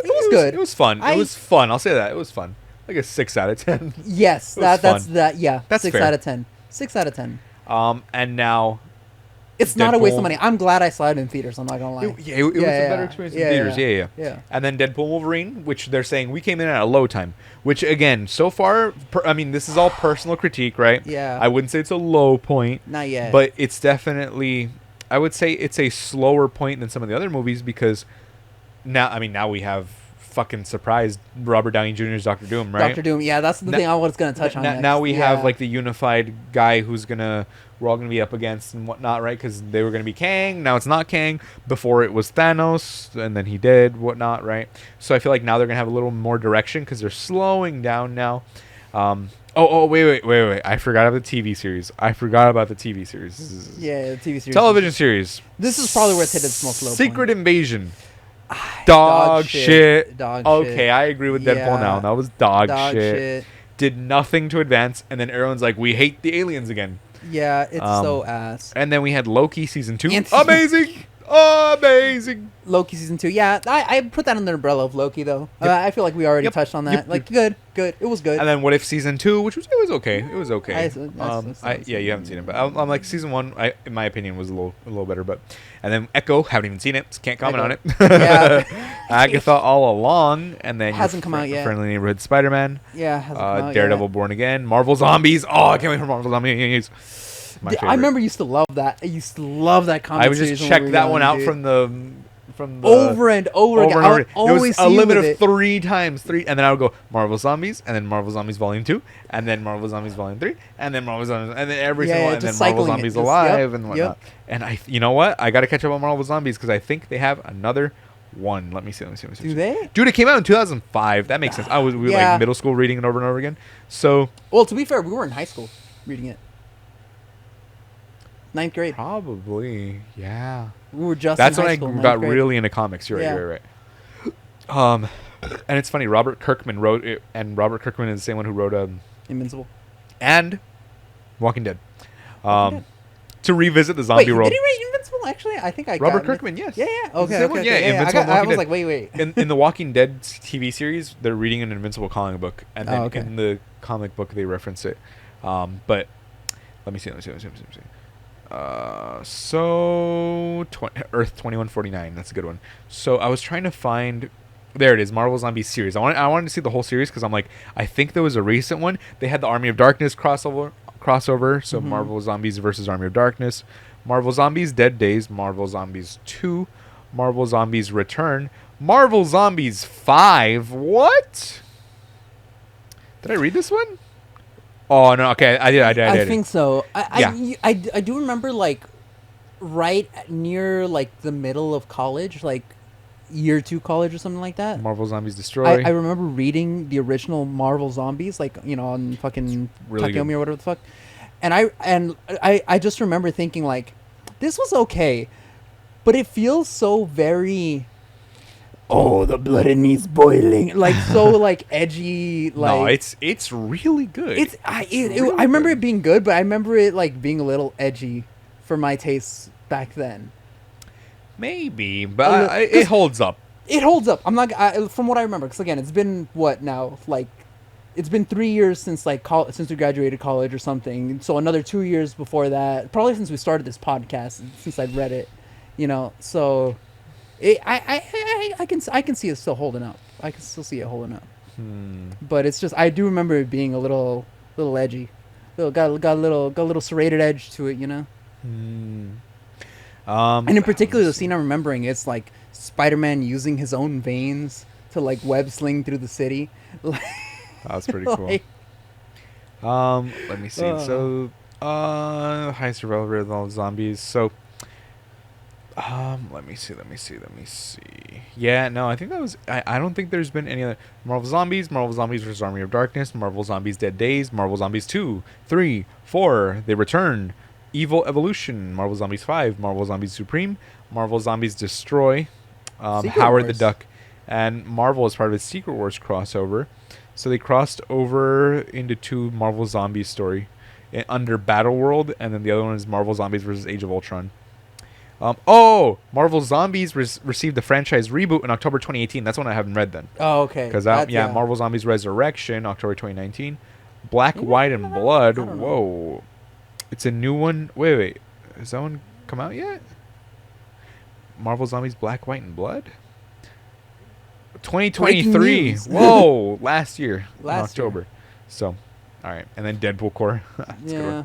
B: was good.
A: It was fun.
B: I-
A: It was fun. I'll say that. It was fun. Like a 6 out of 10.
B: Yes,
A: It was
B: that's
A: fun.
B: that. Yeah,
A: That's
B: 6
A: fair.
B: out of 10. 6 out of 10.
A: And now
B: It's not a waste of
A: Deadpool-
B: money. I'm glad I saw it in theaters. I'm not gonna lie.
A: it was a better experience in theaters. Yeah. And then Deadpool and Wolverine, which they're saying we came in at a low time. Which again, so far, I mean, this is all personal critique, right?
B: Yeah.
A: I wouldn't say it's a low point,
B: Not yet.
A: but it's definitely, I would say it's a slower point than some of the other movies because now we have fucking surprised Robert Downey Jr.'s Doctor Doom, right?
B: Doctor Doom. Yeah, that's the thing I was gonna touch on. Next.
A: Now we have
B: Yeah.
A: like the unified guy we're all gonna be up against and whatnot, right? Because they were gonna be Kang. Now it's not Kang. Before it was Thanos, and then he did whatnot, right? So I feel like now they're gonna have a little more direction because they're slowing down now. Wait! I forgot about the TV series.
B: Yeah, the TV series.
A: Television series.
B: This is probably where it's hit its most low
A: Secret
B: point.
A: Invasion. Dog shit.
B: Dog
A: okay,
B: shit.
A: I agree with Deadpool
B: Yeah.
A: now. That was dog
B: shit.
A: shit. Did nothing to advance, and then everyone's like, "We hate the aliens again."
B: Yeah, it's so ass.
A: And then we had Loki season 2.
B: And-
A: Amazing.
B: Loki season 2. Yeah, I put that under the umbrella of Loki though.
A: Yep.
B: I feel like we already
A: Yep.
B: touched on that.
A: Yep.
B: Like good. It was good.
A: And then What If season 2, which was okay. It was okay.
B: I
A: You haven't seen it, but I'm like season 1. In my opinion, was a little better. But and then Echo, haven't even seen it, so can't comment on it.
B: Yeah.
A: Agatha all along, and then
B: Hasn't come out yet.
A: Friendly Neighborhood Spider-Man.
B: Yeah, hasn't come out
A: Daredevil
B: yet.
A: Born Again, Marvel Zombies. Oh, I can't wait for Marvel Zombies. My favorite.
B: I remember you used to love that. I used to love that comic
A: I would
B: series
A: just
B: when
A: check
B: we were
A: that
B: young,
A: one out
B: dude.
A: from the
B: over and over again. I would
A: It
B: always
A: was a
B: see you
A: limit
B: with
A: of
B: it.
A: 3 times, and then I would go Marvel Zombies, and then Marvel Zombies Volume 2, and then Marvel Zombies Volume 3, and then Marvel Zombies, and then every
B: Yeah,
A: single,
B: yeah,
A: and then
B: just
A: Marvel
B: cycling it.
A: Zombies
B: Just-
A: Alive
B: yep,
A: and whatnot. And you know what? I got to catch up on Marvel Zombies because I think they have another one. Let me see.
B: Do they?
A: Dude, it came out in 2005. That makes sense. We were
B: Yeah.
A: like middle school reading it over and over again. So
B: Well, to be fair, we were in high school reading it. 9th grade.
A: probably, yeah.
B: We were just
A: That's
B: in
A: when
B: high
A: I
B: school, 9th
A: got
B: grade.
A: really into comics. You're
B: Yeah.
A: right. And it's funny. Robert Kirkman wrote it, and Robert Kirkman is the same one who wrote
B: Invincible.
A: and Walking Dead.
B: Walking Dead.
A: To revisit the
B: Wait,
A: zombie world.
B: did he write Invincible? Actually, I think I got
A: Robert
B: it.
A: Kirkman, yes.
B: Yeah.
A: It's the
B: Okay.
A: same
B: Okay.
A: one, yeah,
B: okay,
A: Invincible and
B: I
A: Walking
B: was
A: Dead.
B: like, wait.
A: in the Walking Dead TV series, they're reading an Invincible comic book, and then
B: okay.
A: in the comic book they reference it. But let me see. Earth 2149. That's a good one. So I was trying to find. There it is, Marvel Zombies series. I wanted to see the whole series because I'm like, I think there was a recent one. They had the Army of Darkness crossover. So Marvel Zombies versus Army of Darkness, Marvel Zombies Dead Days, Marvel Zombies 2, Marvel Zombies Return, Marvel Zombies 5. What? Did I read this one? Oh no, okay, I did.
B: I think so.
A: Yeah.
B: I do remember like right near like the middle of college, like year 2 college or something like that.
A: Marvel Zombies Destroy.
B: I remember reading the original Marvel Zombies, like on fucking
A: Really
B: Takeomi
A: good.
B: or whatever the fuck. And I just remember thinking like, this was okay, but it feels so very. Oh, the blood in me's boiling! Like so, like edgy. Like
A: No, it's really good.
B: I remember it being good, but I remember it like being a little edgy for my tastes back then.
A: Maybe, but it holds up.
B: It holds up. I'm not from what I remember, because again, it's been what now? Like, it's been 3 years since like since we graduated college or something. So another 2 years before that, probably since we started this podcast, since I'd read it, So, I can see it still holding up. I can still see it holding up. But it's just I do remember it being a little edgy, got a little serrated edge to it, And in particular, the scene I'm remembering, it's like Spider-Man using his own veins to like web sling through the city.
A: That's pretty cool. Let me see. So, high survival rate with all the zombies. So, let me see. Yeah, no, I think that was. I don't think there's been any other Marvel Zombies vs. Army of Darkness, Marvel Zombies Dead Days, Marvel Zombies 2, 3, 4, They Return, Evil Evolution, Marvel Zombies 5, Marvel Zombies Supreme, Marvel Zombies Destroy, Howard the Duck, and Marvel is part of its Secret Wars crossover. So they crossed over into 2 Marvel Zombies story under Battle World, and then the other one is Marvel Zombies vs. Age of Ultron. Marvel Zombies received the franchise reboot in October 2018. That's one I haven't read then.
B: Oh, okay.
A: Because Marvel Zombies Resurrection, October 2019. White, and Blood.
B: I don't know.
A: Whoa. It's a new one. Wait. Has that one come out yet? Marvel Zombies Black, White, and Blood? 2023. Whoa. Last year. In October. So, all right. And then Deadpool core.
B: Yeah.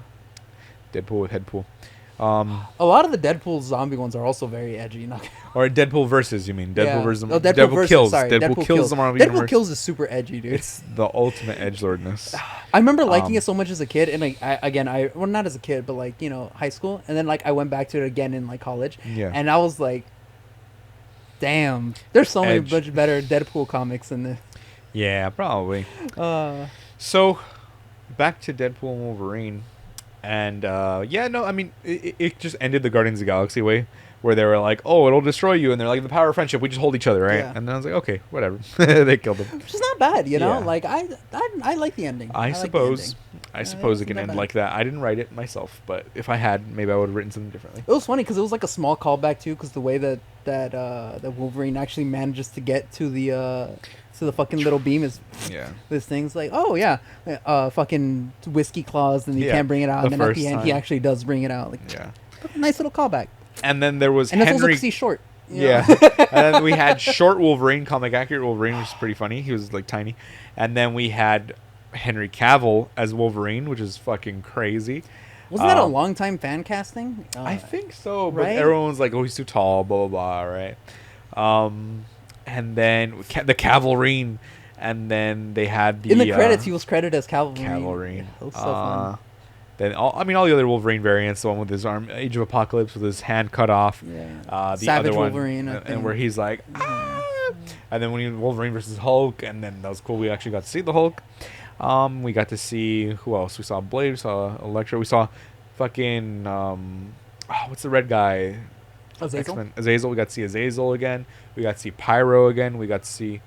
A: Deadpool with Headpool.
B: A lot of the Deadpool zombie ones are also very edgy.
A: Or Deadpool versus, you mean? Deadpool versus...
B: Oh, Deadpool versus,
A: kills.
B: sorry.
A: Deadpool kills the Marvel
B: Deadpool
A: Universe.
B: kills is super edgy, dude.
A: It's the ultimate edgelordness.
B: I remember liking it so much as a kid, and like well, not as a kid, but like, you know, high school, and then like I went back to it again in like college, and I was like, damn, there's so many much better Deadpool comics in this.
A: Yeah, probably. So, back to Deadpool and Wolverine, and I mean, it just ended the Guardians of the Galaxy way, where they were like, oh, it'll destroy you, and they're like, the power of friendship, we just hold each other, right? Yeah. And then I was like, okay, whatever. They killed him.
B: Which is not bad, you know? Yeah. Like, I like the ending.
A: I suppose it can end like that. I didn't write it myself, but if I had, maybe I would have written something differently.
B: It was funny, because it was like a small callback, too, because the way that Wolverine actually manages to get to the fucking little beam is this thing's like, oh yeah, fucking whiskey claws, and you can't bring it out, and then at the end he actually does bring it out. Like, nice little callback.
A: And then there was
B: Henry. And it's also short.
A: Yeah. And then we had short Wolverine, comic accurate Wolverine, which is pretty funny. He was like tiny. And then we had Henry Cavill as Wolverine, which is fucking crazy.
B: Wasn't that a long time fan casting?
A: I think so, but everyone was like, oh, he's too tall, blah, blah, blah, right? And then the Cavalrine, and then they had
B: in the credits, he was credited as Cavalrine.
A: Cavalrine. Yeah, that was so fun. Then all the other Wolverine variants, the one with his arm, Age of Apocalypse with his hand cut off.
B: Yeah.
A: The
B: Savage
A: other one,
B: Wolverine,
A: and where he's like, ah! And then when he Wolverine versus Hulk, and then that was cool. We actually got to see the Hulk. We got to see who else? We saw Blade. We saw Elektra. We saw fucking what's the red guy?
B: Azazel.
A: Azazel. We got to see Azazel again. We got to see Pyro again. We got to see.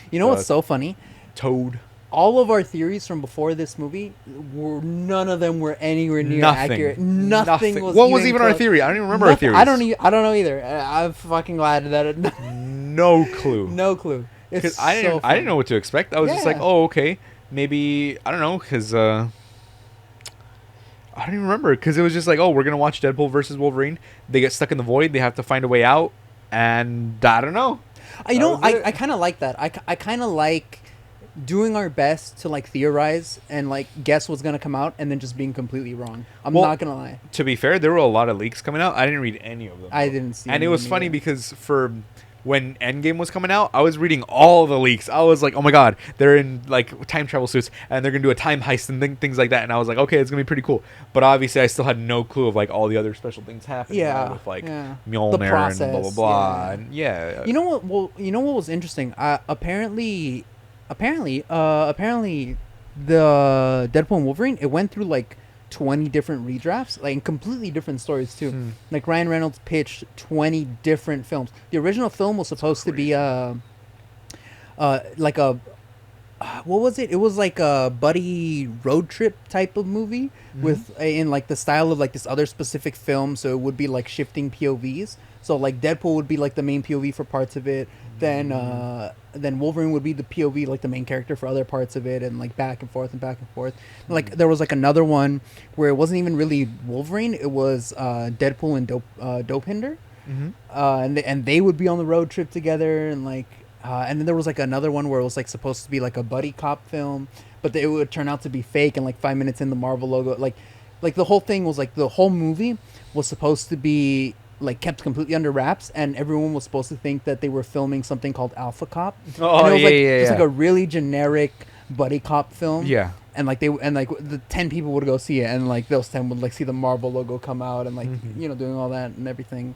B: You know what's so funny?
A: Toad.
B: All of our theories from before this movie none of them were anywhere near accurate. Nothing was.
A: What was even our theory? I don't even remember our theories.
B: I don't know either. I'm fucking glad that
A: no clue.
B: No clue. It's
A: I didn't know what to expect. I was just like, oh, okay, maybe I don't know, because I don't even remember, because it was just like, oh, we're gonna watch Deadpool versus Wolverine. They get stuck in the void. They have to find a way out, and I don't know.
B: I kind of like that. I kind of like doing our best to like theorize and like guess what's gonna come out, and then just being completely wrong. I'm not gonna lie.
A: To be fair, there were a lot of leaks coming out. I didn't read any of them.
B: I didn't see.
A: And it was funny because when Endgame was coming out, I was reading all the leaks. I was like, oh my god, they're in like time travel suits and they're gonna do a time heist and things like that. And I was like, okay, it's gonna be pretty cool. But obviously, I still had no clue of like all the other special things happening. With like Mjolnir and blah blah blah. And
B: you know what? Well, you know what was interesting? Apparently, the Deadpool and Wolverine, it went through like 20 different redrafts, like in completely different stories too. Like Ryan Reynolds pitched 20 different films. The original film was supposed to be like a what was it? It was like a buddy road trip type of movie with in like the style of like this other specific film. So it would be like shifting POVs. So like Deadpool would be like the main POV for parts of it. Then Wolverine would be the POV, like the main character for other parts of it, and like back and forth and back and forth. Like there was like another one where it wasn't even really Wolverine; it was Deadpool and Dopehinder, and they would be on the road trip together, and like and then there was like another one where it was like supposed to be like a buddy cop film, but it would turn out to be fake. And like 5 minutes in, the Marvel logo, like the whole thing was like the whole movie was supposed to be like kept completely under wraps, and everyone was supposed to think that they were filming something called Alpha Cop.
A: Oh,
B: and it was
A: it's
B: like a really generic buddy cop film.
A: Yeah.
B: And like the 10 people would go see it, and like those 10 would like see the Marvel logo come out, and like doing all that and everything.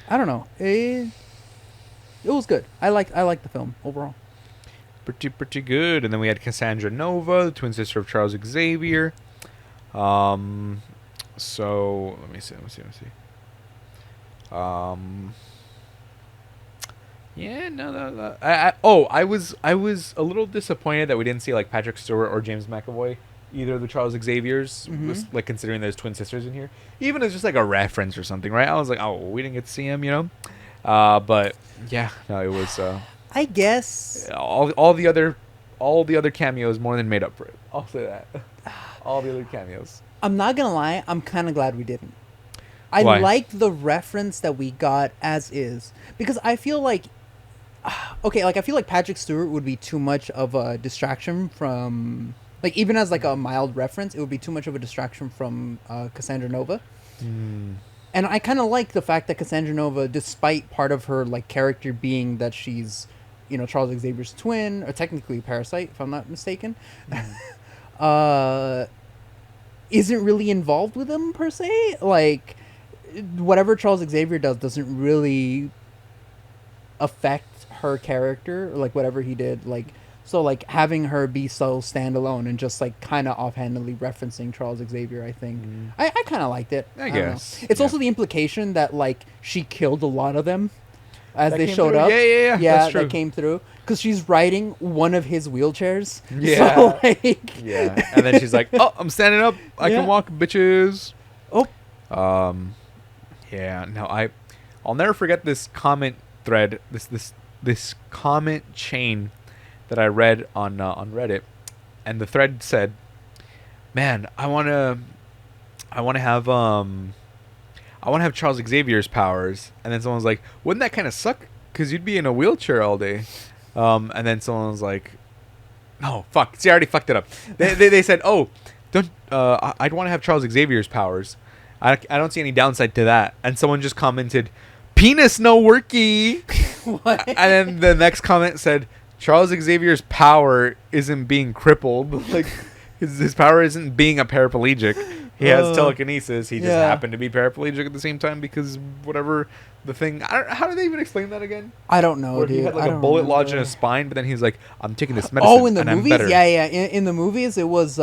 B: I don't know. It was good. I like the film overall.
A: Pretty good. And then we had Cassandra Nova, the twin sister of Charles Xavier. So let me see. Yeah, no. I was a little disappointed that we didn't see like Patrick Stewart or James McAvoy, either of the Charles Xaviers, like considering there's twin sisters in here, even as just like a reference or something, right? I was like, oh, we didn't get to see him, but yeah, no, it was.
B: I guess
A: all the other cameos more than made up for it. I'll say that. all the other cameos.
B: I'm not gonna lie, I'm kind of glad we didn't. I
A: Why?
B: liked the reference that we got as is, because I feel like, okay, like I feel like Patrick Stewart would be too much of a distraction from, like, even as like a mild reference, it would be too much of a distraction from Cassandra Nova. And I kind of like the fact that Cassandra Nova, despite part of her like character being that she's, you know, Charles Xavier's twin, or technically Parasite, if I'm not mistaken, isn't really involved with him per se. Like, whatever Charles Xavier does doesn't really affect her character, or like whatever he did. Like, so like having her be so standalone and just like kind of offhandedly referencing Charles Xavier, I think I kind of liked it.
A: I
B: don't know.
A: guess.
B: It's
A: Yeah.
B: also the implication that like she killed a lot of them as
A: That
B: they
A: came
B: showed
A: through?
B: up.
A: Yeah. That's true.
B: That came through because she's riding one of his wheelchairs.
A: Yeah.
B: So, like,
A: Yeah. And then she's like, "Oh, I'm standing up. I
B: Yeah.
A: can walk, bitches."
B: oh,
A: Yeah. No, I'll never forget this comment thread. This comment chain that I read on Reddit, and the thread said, "Man, I wanna have Charles Xavier's powers." And then someone's like, "Wouldn't that kind of suck? Because you'd be in a wheelchair all day." And then someone was like, "No, fuck. See, I already fucked it up." They said, "Oh, don't. I'd want to have Charles Xavier's powers. I don't see any downside to that." And someone just commented, "Penis no worky."
B: what?
A: And then the next comment said, "Charles Xavier's power isn't being crippled. Like his power isn't being a paraplegic. He has telekinesis. He just
B: Yeah.
A: happened to be paraplegic at the same time because whatever the thing. How do they even explain that again?
B: I don't know,
A: Where
B: dude.
A: he had like
B: I
A: a
B: don't
A: bullet lodged in
B: remember.
A: his spine, but then he's like, "I'm taking this medicine."
B: Oh, in the
A: and I'm
B: movies,
A: better."
B: yeah. In the movies, it was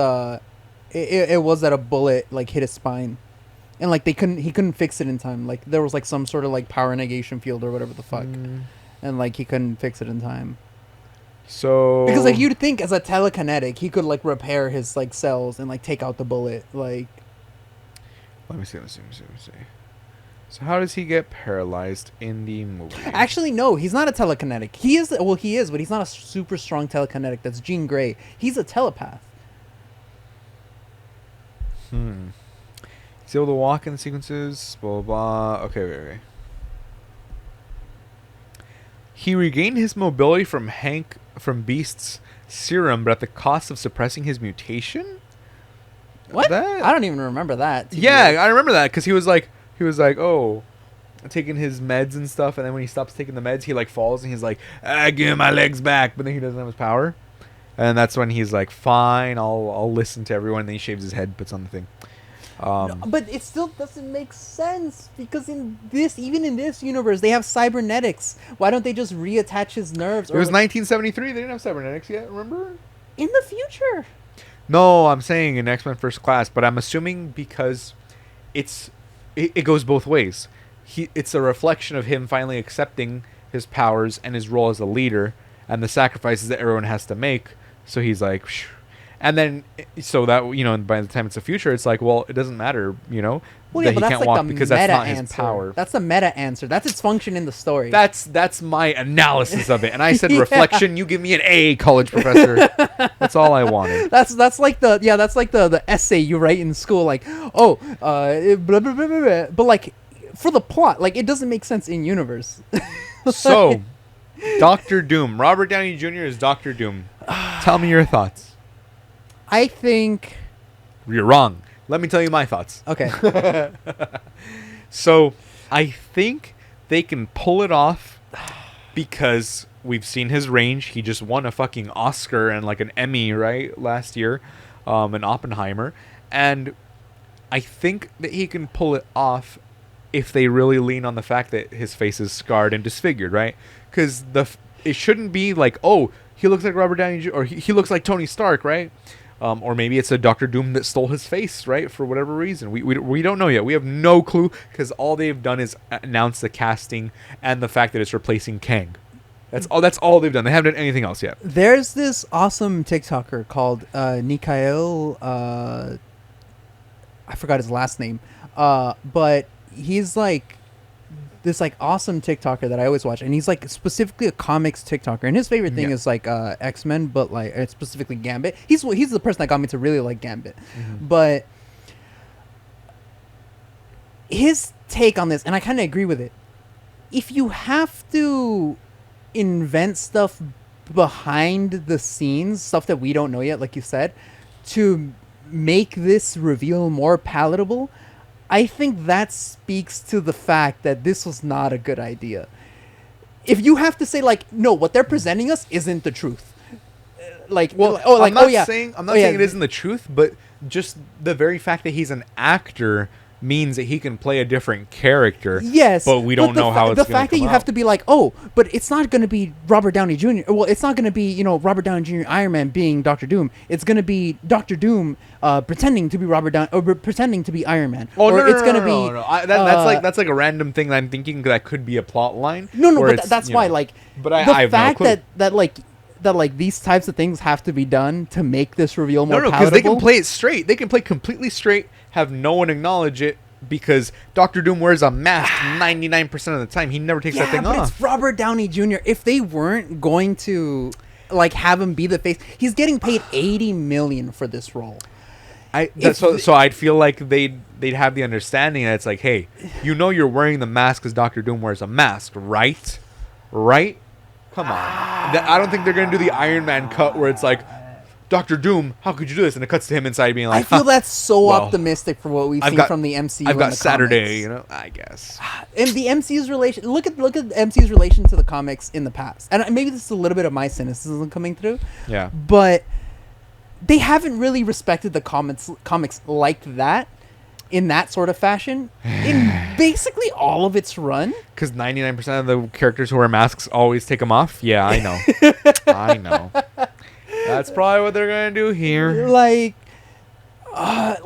B: it was that a bullet like hit his spine, and like he couldn't fix it in time. Like there was like some sort of like power negation field or whatever the fuck, and like he couldn't fix it in time.
A: So
B: Because like you'd think as a telekinetic, he could like repair his like cells and like take out the bullet. Like
A: let me see. So how does he get paralyzed in the movie?
B: actually, no, he's not a telekinetic. He is, but he's not a super strong telekinetic. That's Jean Grey. He's a telepath.
A: He's able to walk in the sequences, blah, blah, blah. Okay, wait. He regained his mobility from Beast's serum, but at the cost of suppressing his mutation?
B: What?
A: That-
B: I don't even remember that.
A: Yeah, I remember that, because he was like, oh, taking his meds and stuff, and then when he stops taking the meds, he like falls, and he's like, give my legs back, but then he doesn't have his power. And that's when he's like, fine, I'll listen to everyone, and then he shaves his head, puts on the thing.
B: No, but it still doesn't make sense because even in this universe, they have cybernetics. Why don't they just reattach his nerves?
A: It was 1973. They didn't have cybernetics yet. Remember?
B: In the future.
A: No, I'm saying in X-Men First Class, but I'm assuming because it goes both ways. It's a reflection of him finally accepting his powers and his role as a leader and the sacrifices that everyone has to make. So he's like, phew. And then, so that, you know, by the time it's the future, it's like, well, it doesn't matter, you know,
B: Well,
A: that
B: yeah, but
A: he
B: that's
A: can't
B: like
A: walk
B: the
A: because
B: meta
A: that's not
B: answer.
A: his power.
B: That's the meta answer. That's its function in the story.
A: That's my analysis of it. And I said
B: Yeah.
A: reflection. You give me an A, college professor. That's all I wanted.
B: That's like the essay you write in school, like, blah, blah, blah, blah, blah. But like for the plot, like it doesn't make sense in universe.
A: So, Doctor Doom. Robert Downey Jr. is Doctor Doom. Tell me your thoughts.
B: I think.
A: You're wrong. Let me tell you my thoughts.
B: Okay.
A: So, I think they can pull it off because we've seen his range. He just won a fucking Oscar and like an Emmy, right, last year, an Oppenheimer. And I think that he can pull it off if they really lean on the fact that his face is scarred and disfigured, right? Because it shouldn't be like, oh, he looks like Robert Downey Jr. or he looks like Tony Stark, right? Or maybe it's a Doctor Doom that stole his face, right? For whatever reason. We don't know yet. We have no clue because all they've done is announce the casting and the fact that it's replacing Kang. That's all they've done. They haven't done anything else yet.
B: There's this awesome TikToker called Nikhail. I forgot his last name. But he's like this like awesome TikToker that I always watch, and he's like specifically a comics TikToker, and his favorite thing is like X-Men, but like specifically Gambit. He's the person that got me to really like Gambit, but his take on this, and I kind of agree with it. If you have to invent stuff behind the scenes, stuff that we don't know yet, like you said, to make this reveal more palatable, I think that speaks to the fact that this was not a good idea. If you have to say like, no, what they're presenting us isn't the truth. Like,
A: well,
B: oh, like,
A: I'm not saying it isn't the truth, but just the very fact that he's an actor means that he can play a different character.
B: Yes,
A: but we don't know how it's going to come out.
B: The fact that you have to be like, oh, but it's not going to be Robert Downey Jr. Well, it's not going to be, Robert Downey Jr. Iron Man being Doctor Doom. It's going to be Doctor Doom pretending to be Robert Downey, or pretending to be Iron Man.
A: Oh,
B: or
A: no,
B: it's going to be.
A: No. That's like a random thing that I'm thinking that could be a plot line.
B: No, but that's why, like,
A: but I have
B: fact
A: no clue.
B: that these types of things have to be done to make this reveal more palatable.
A: Because they can play it straight. They can play completely straight, have no one acknowledge it, because Doctor Doom wears a mask 99% of the time. He never takes that thing off.
B: It's Robert Downey Jr. If they weren't going to like have him be the face, he's getting paid $80 million for this role.
A: So I'd feel like they'd have the understanding that it's like, hey, you're wearing the mask because Doctor Doom wears a mask, right? Right? Come on. I don't think they're gonna do the Iron Man cut where it's like, Doctor Doom, how could you do this? And it cuts to him inside being like,
B: I feel that's so optimistic for what we've seen from the MCU.
A: I've got Saturday, I guess.
B: And the MCU's relation, look at the MCU's relation to the comics in the past. And maybe this is a little bit of my cynicism coming through.
A: Yeah.
B: But they haven't really respected the comics like that, in that sort of fashion, in basically all of its run.
A: Because 99% of the characters who wear masks always take them off? Yeah, I know. I know. That's probably what they're gonna do here.
B: Like I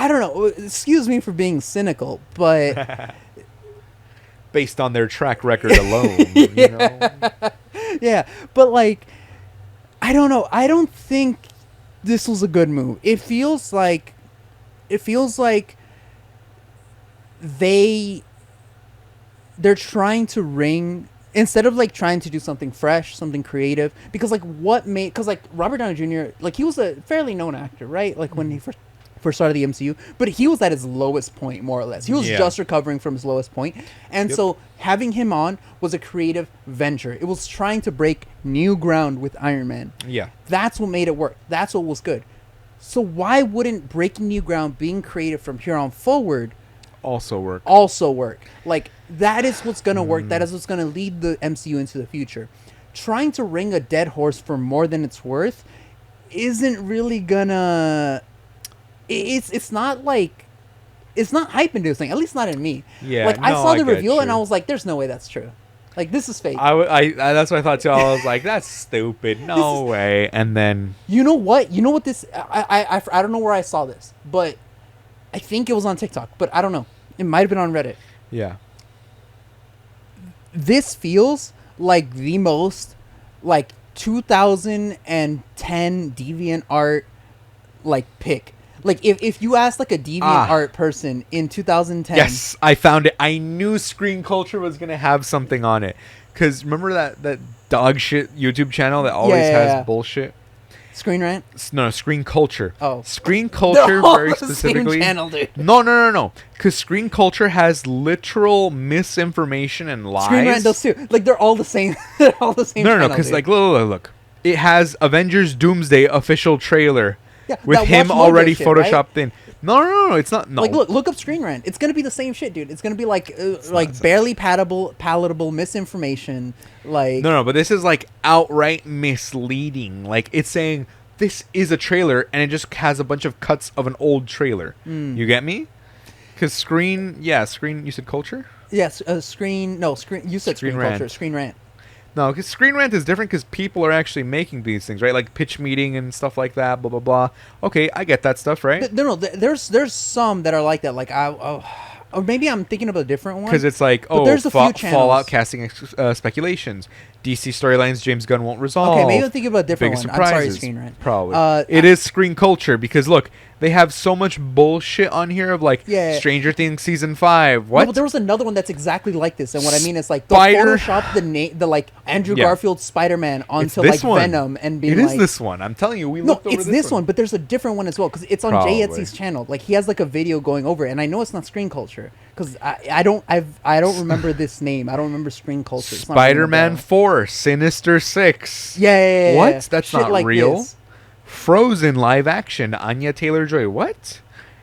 B: don't know. Excuse me for being cynical, but
A: based on their track record alone,
B: Yeah, but like, I don't know. I don't think this was a good move. It feels like they're trying to ring. Instead of like trying to do something fresh, something creative, because like Robert Downey Jr., like he was a fairly known actor, right? Like when he first started the MCU, but he was at his lowest point, more or less. He was just recovering from his lowest point, and so having him on was a creative venture. It was trying to break new ground with Iron Man.
A: Yeah,
B: that's what made it work. That's what was good. So why wouldn't breaking new ground, being creative from here on forward, also work? Like, that is what's gonna work. That is what's gonna lead the MCU into the future. Trying to ring a dead horse for more than it's worth isn't really gonna. It's not hype inducing. At least not in me.
A: Yeah.
B: Like, I saw the reveal and I was like, "There's no way that's true. Like, this is fake."
A: I that's what I thought too. I was like, "That's stupid. No way." And then
B: you know what? This I don't know where I saw this, but I think it was on TikTok. But I don't know. It might have been on Reddit.
A: Yeah.
B: This feels like the most, like, 2010 DeviantArt, like, pick. Like, if you ask, like, a DeviantArt person in 2010...
A: Yes, I found it. I knew Screen Culture was going to have something on it. Because remember that dog shit YouTube channel that always has bullshit?
B: Screen Rant?
A: No, Screen Culture.
B: Oh.
A: Screen Culture, very specifically.
B: Same channel, dude.
A: No. Because Screen Culture has literal misinformation and lies.
B: Screen Rant does too. Like, they're all the same. They're all the same.
A: No, because like, look. It has Avengers Doomsday official trailer with him already photoshopped in. No, it's not. No.
B: Like, look up Screen Rant. It's gonna be the same shit, dude. It's gonna be like barely palatable misinformation. Like,
A: no, but this is like outright misleading. Like, it's saying this is a trailer and it just has a bunch of cuts of an old trailer. You get me? Because Screen. You said Culture.
B: Yes, Screen. No, Screen. You said Screen Culture. Screen Rant.
A: No, because Screen Rant is different because people are actually making these things, right? Like pitch meeting and stuff like that, blah, blah, blah. Okay, I get that stuff, right?
B: No, there's some that are like that. Like, or maybe I'm thinking of a different one.
A: Because it's like,
B: there's a few channels.
A: Fallout casting speculations. DC storylines James Gunn won't resolve.
B: Okay, maybe I'm thinking about a different
A: Biggest
B: one. I'm sorry,
A: surprises.
B: Screen Rant.
A: Probably. It is screen culture because look, they have so much bullshit on here of like
B: Yeah.
A: Stranger Things season 5. What?
B: No, but there was another one that's exactly like this, and what I mean is like the
A: Spider-
B: Photoshop the like Andrew
A: Yeah.
B: Garfield Spider-Man
A: It's
B: onto
A: this
B: like
A: one.
B: Venom and being
A: It is
B: like,
A: this one. I'm telling you, we
B: no,
A: looked over
B: it's this one, but there's a different one as well because it's on
A: Probably.
B: Jay Etsy's channel. Like he has like a video going over it, and I know it's not screen culture because I don't remember this name. I don't remember screen culture. It's not ringing a
A: Spider-Man
B: bell.
A: 4, Sinister 6.
B: Yeah.
A: What? That's
B: Shit
A: not
B: like
A: real.
B: this.
A: Frozen live action, Anya Taylor-Joy. What?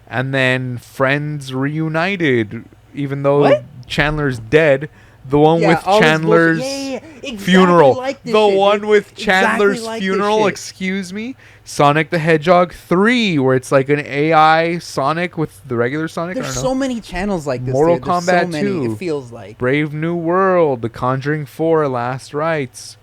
A: And then Friends Reunited, even though
B: What?
A: Chandler's dead. The one with
B: all this
A: Chandler's
B: bullshit. Exactly
A: funeral.
B: like this
A: The
B: shit,
A: one
B: dude.
A: with
B: Exactly
A: Chandler's
B: like this
A: funeral,
B: shit.
A: excuse me. Sonic the Hedgehog 3, where it's like an AI Sonic with the regular Sonic. I
B: There's
A: don't know.
B: so many channels like this.
A: Mortal
B: dude. There's
A: Kombat
B: so many,
A: 2.
B: It feels like.
A: Brave New World, The Conjuring 4, Last Rites,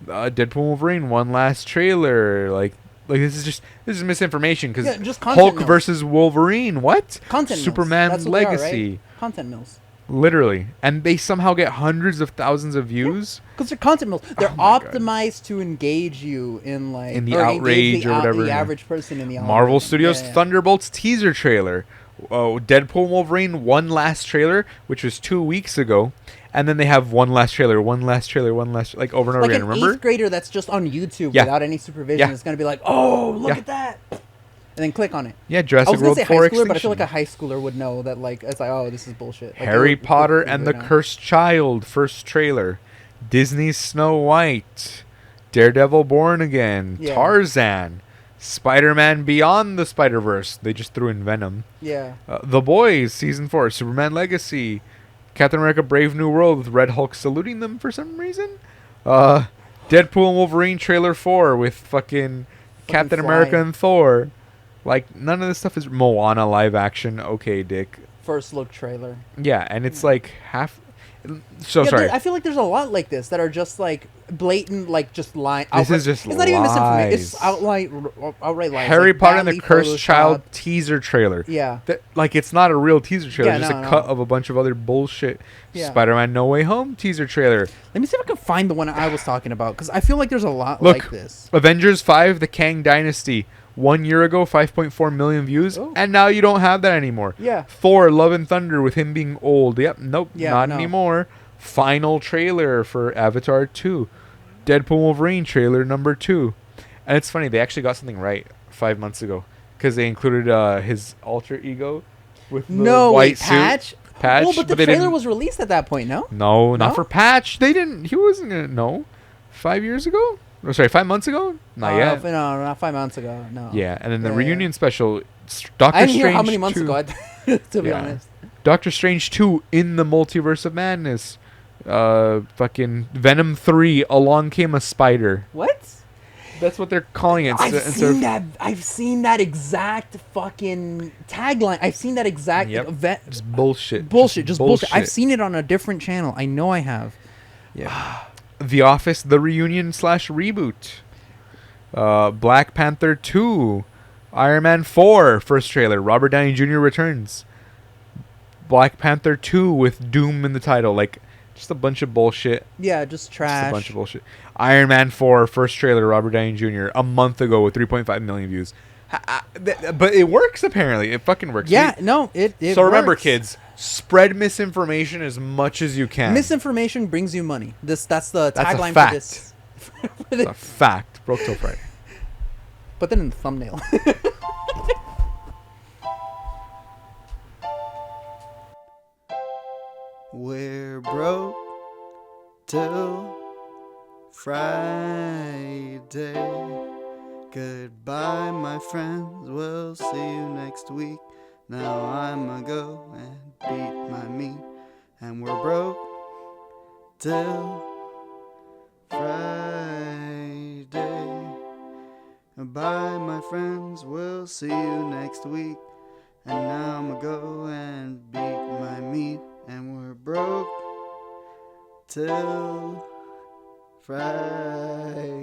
A: Deadpool Wolverine, one last trailer. Like this is misinformation because
B: Yeah, just content
A: Hulk
B: mills.
A: versus Wolverine. What?
B: Content mills.
A: Superman
B: That's what they are,
A: Legacy.
B: right? Content mills.
A: Literally, and they somehow get hundreds of thousands of views.
B: Because they're content mills. They're
A: Oh my God.
B: optimized to engage you in like
A: In the
B: or engage
A: outrage or whatever,
B: the
A: yeah.
B: average person in the
A: Marvel
B: algorithm.
A: Studios
B: Yeah.
A: Thunderbolts teaser trailer. Deadpool and Wolverine one last trailer, which was 2 weeks ago, and then they have one last trailer, like over and over and over
B: Like
A: again.
B: an
A: Remember?
B: 8th grader that's just on YouTube
A: Yeah.
B: without any supervision
A: Yeah.
B: is going to be like, oh, look
A: Yeah.
B: at that. And then click on it.
A: Yeah,
B: I
A: Jurassic
B: was going
A: World
B: to say
A: 4
B: high schooler, but I feel
A: Extinction.
B: like a high schooler would know that like, it's like, oh, this is bullshit. Like,
A: Harry
B: they would
A: Potter
B: quickly
A: and the
B: know.
A: Cursed Child first trailer. Disney's Snow White. Daredevil Born Again.
B: Yeah.
A: Tarzan. Spider-Man Beyond the Spider-Verse. They just threw in Venom.
B: Yeah.
A: The Boys Season 4. Superman Legacy. Captain America Brave New World with Red Hulk saluting them for some reason. Deadpool and Wolverine trailer 4 with fucking Captain
B: fly.
A: America and Thor. Like, none of this stuff is Moana live action. Okay, Dick.
B: First look trailer.
A: Yeah, and it's like half... So
B: Yeah,
A: sorry.
B: I feel like there's a lot like this that are just like blatant, like just line.
A: This is just
B: It's not even misinformation. It's
A: lies.
B: outright lies.
A: Harry
B: like,
A: Potter and the
B: badly
A: Cursed Child
B: photoshopped.
A: teaser trailer.
B: Yeah.
A: Like, it's not a real teaser trailer.
B: Yeah,
A: It's just
B: no,
A: a cut
B: no.
A: of a bunch of other bullshit.
B: Yeah.
A: Spider-Man No Way Home teaser trailer.
B: Let me see if I can find the one I was talking about because I feel like there's a lot
A: Look,
B: like this.
A: Avengers 5, The Kang Dynasty. 1 year ago, 5.4 million views.
B: Oh.
A: And now you don't have that anymore.
B: Yeah.
A: Thor, Love and Thunder with him being old. Yep, nope,
B: Yeah,
A: not
B: no.
A: anymore. Final trailer for Avatar 2. Deadpool Wolverine trailer number 2. And it's funny, they actually got something right 5 months ago. Because they included his alter ego with the
B: No,
A: white
B: wait,
A: suit.
B: Patch?
A: Patch.
B: Well, but the
A: they
B: trailer
A: didn't-
B: was released at that point, no?
A: No, not
B: No?
A: for Patch. They didn't. He wasn't going to know. 5 years ago? Oh, sorry, 5 months ago? Not yet.
B: No, not 5 months ago. No.
A: Yeah, and then the
B: Yeah,
A: reunion special, Doctor
B: I didn't
A: Strange
B: hear how many months
A: 2.
B: ago. To be
A: Yeah.
B: honest.
A: Doctor Strange 2 in the Multiverse of Madness. Fucking Venom 3, Along Came a Spider.
B: What?
A: That's what they're calling it.
B: I've
A: instead
B: seen
A: of-
B: that. I've seen that exact fucking tagline. I've seen that exact
A: Yep.
B: event.
A: Just bullshit.
B: Just bullshit. I've seen it on a different channel. I know I have.
A: Yeah. The Office, the reunion / reboot. Black Panther 2. Iron Man 4, first trailer. Robert Downey Jr. returns. Black Panther 2 with Doom in the title. Like, just a bunch of bullshit.
B: Yeah, just trash.
A: Just a bunch of bullshit. Iron Man 4, first trailer, Robert Downey Jr. a month ago with 3.5 million views. But it works, apparently. It fucking works.
B: Yeah, no, it
A: So remember,
B: works.
A: kids, spread misinformation as much as you can.
B: Misinformation brings you money. That's the
A: That's a
B: tagline
A: fact.
B: for this.
A: It's a fact. Broke till Friday.
B: Put that in the thumbnail.
C: We're broke till Friday. Goodbye, my friends. We'll see you next week. Now I'ma go and beat my meat. And we're broke till Friday. Bye, my friends. We'll see you next week. And now I'ma go and beat my meat. And we're broke till Friday.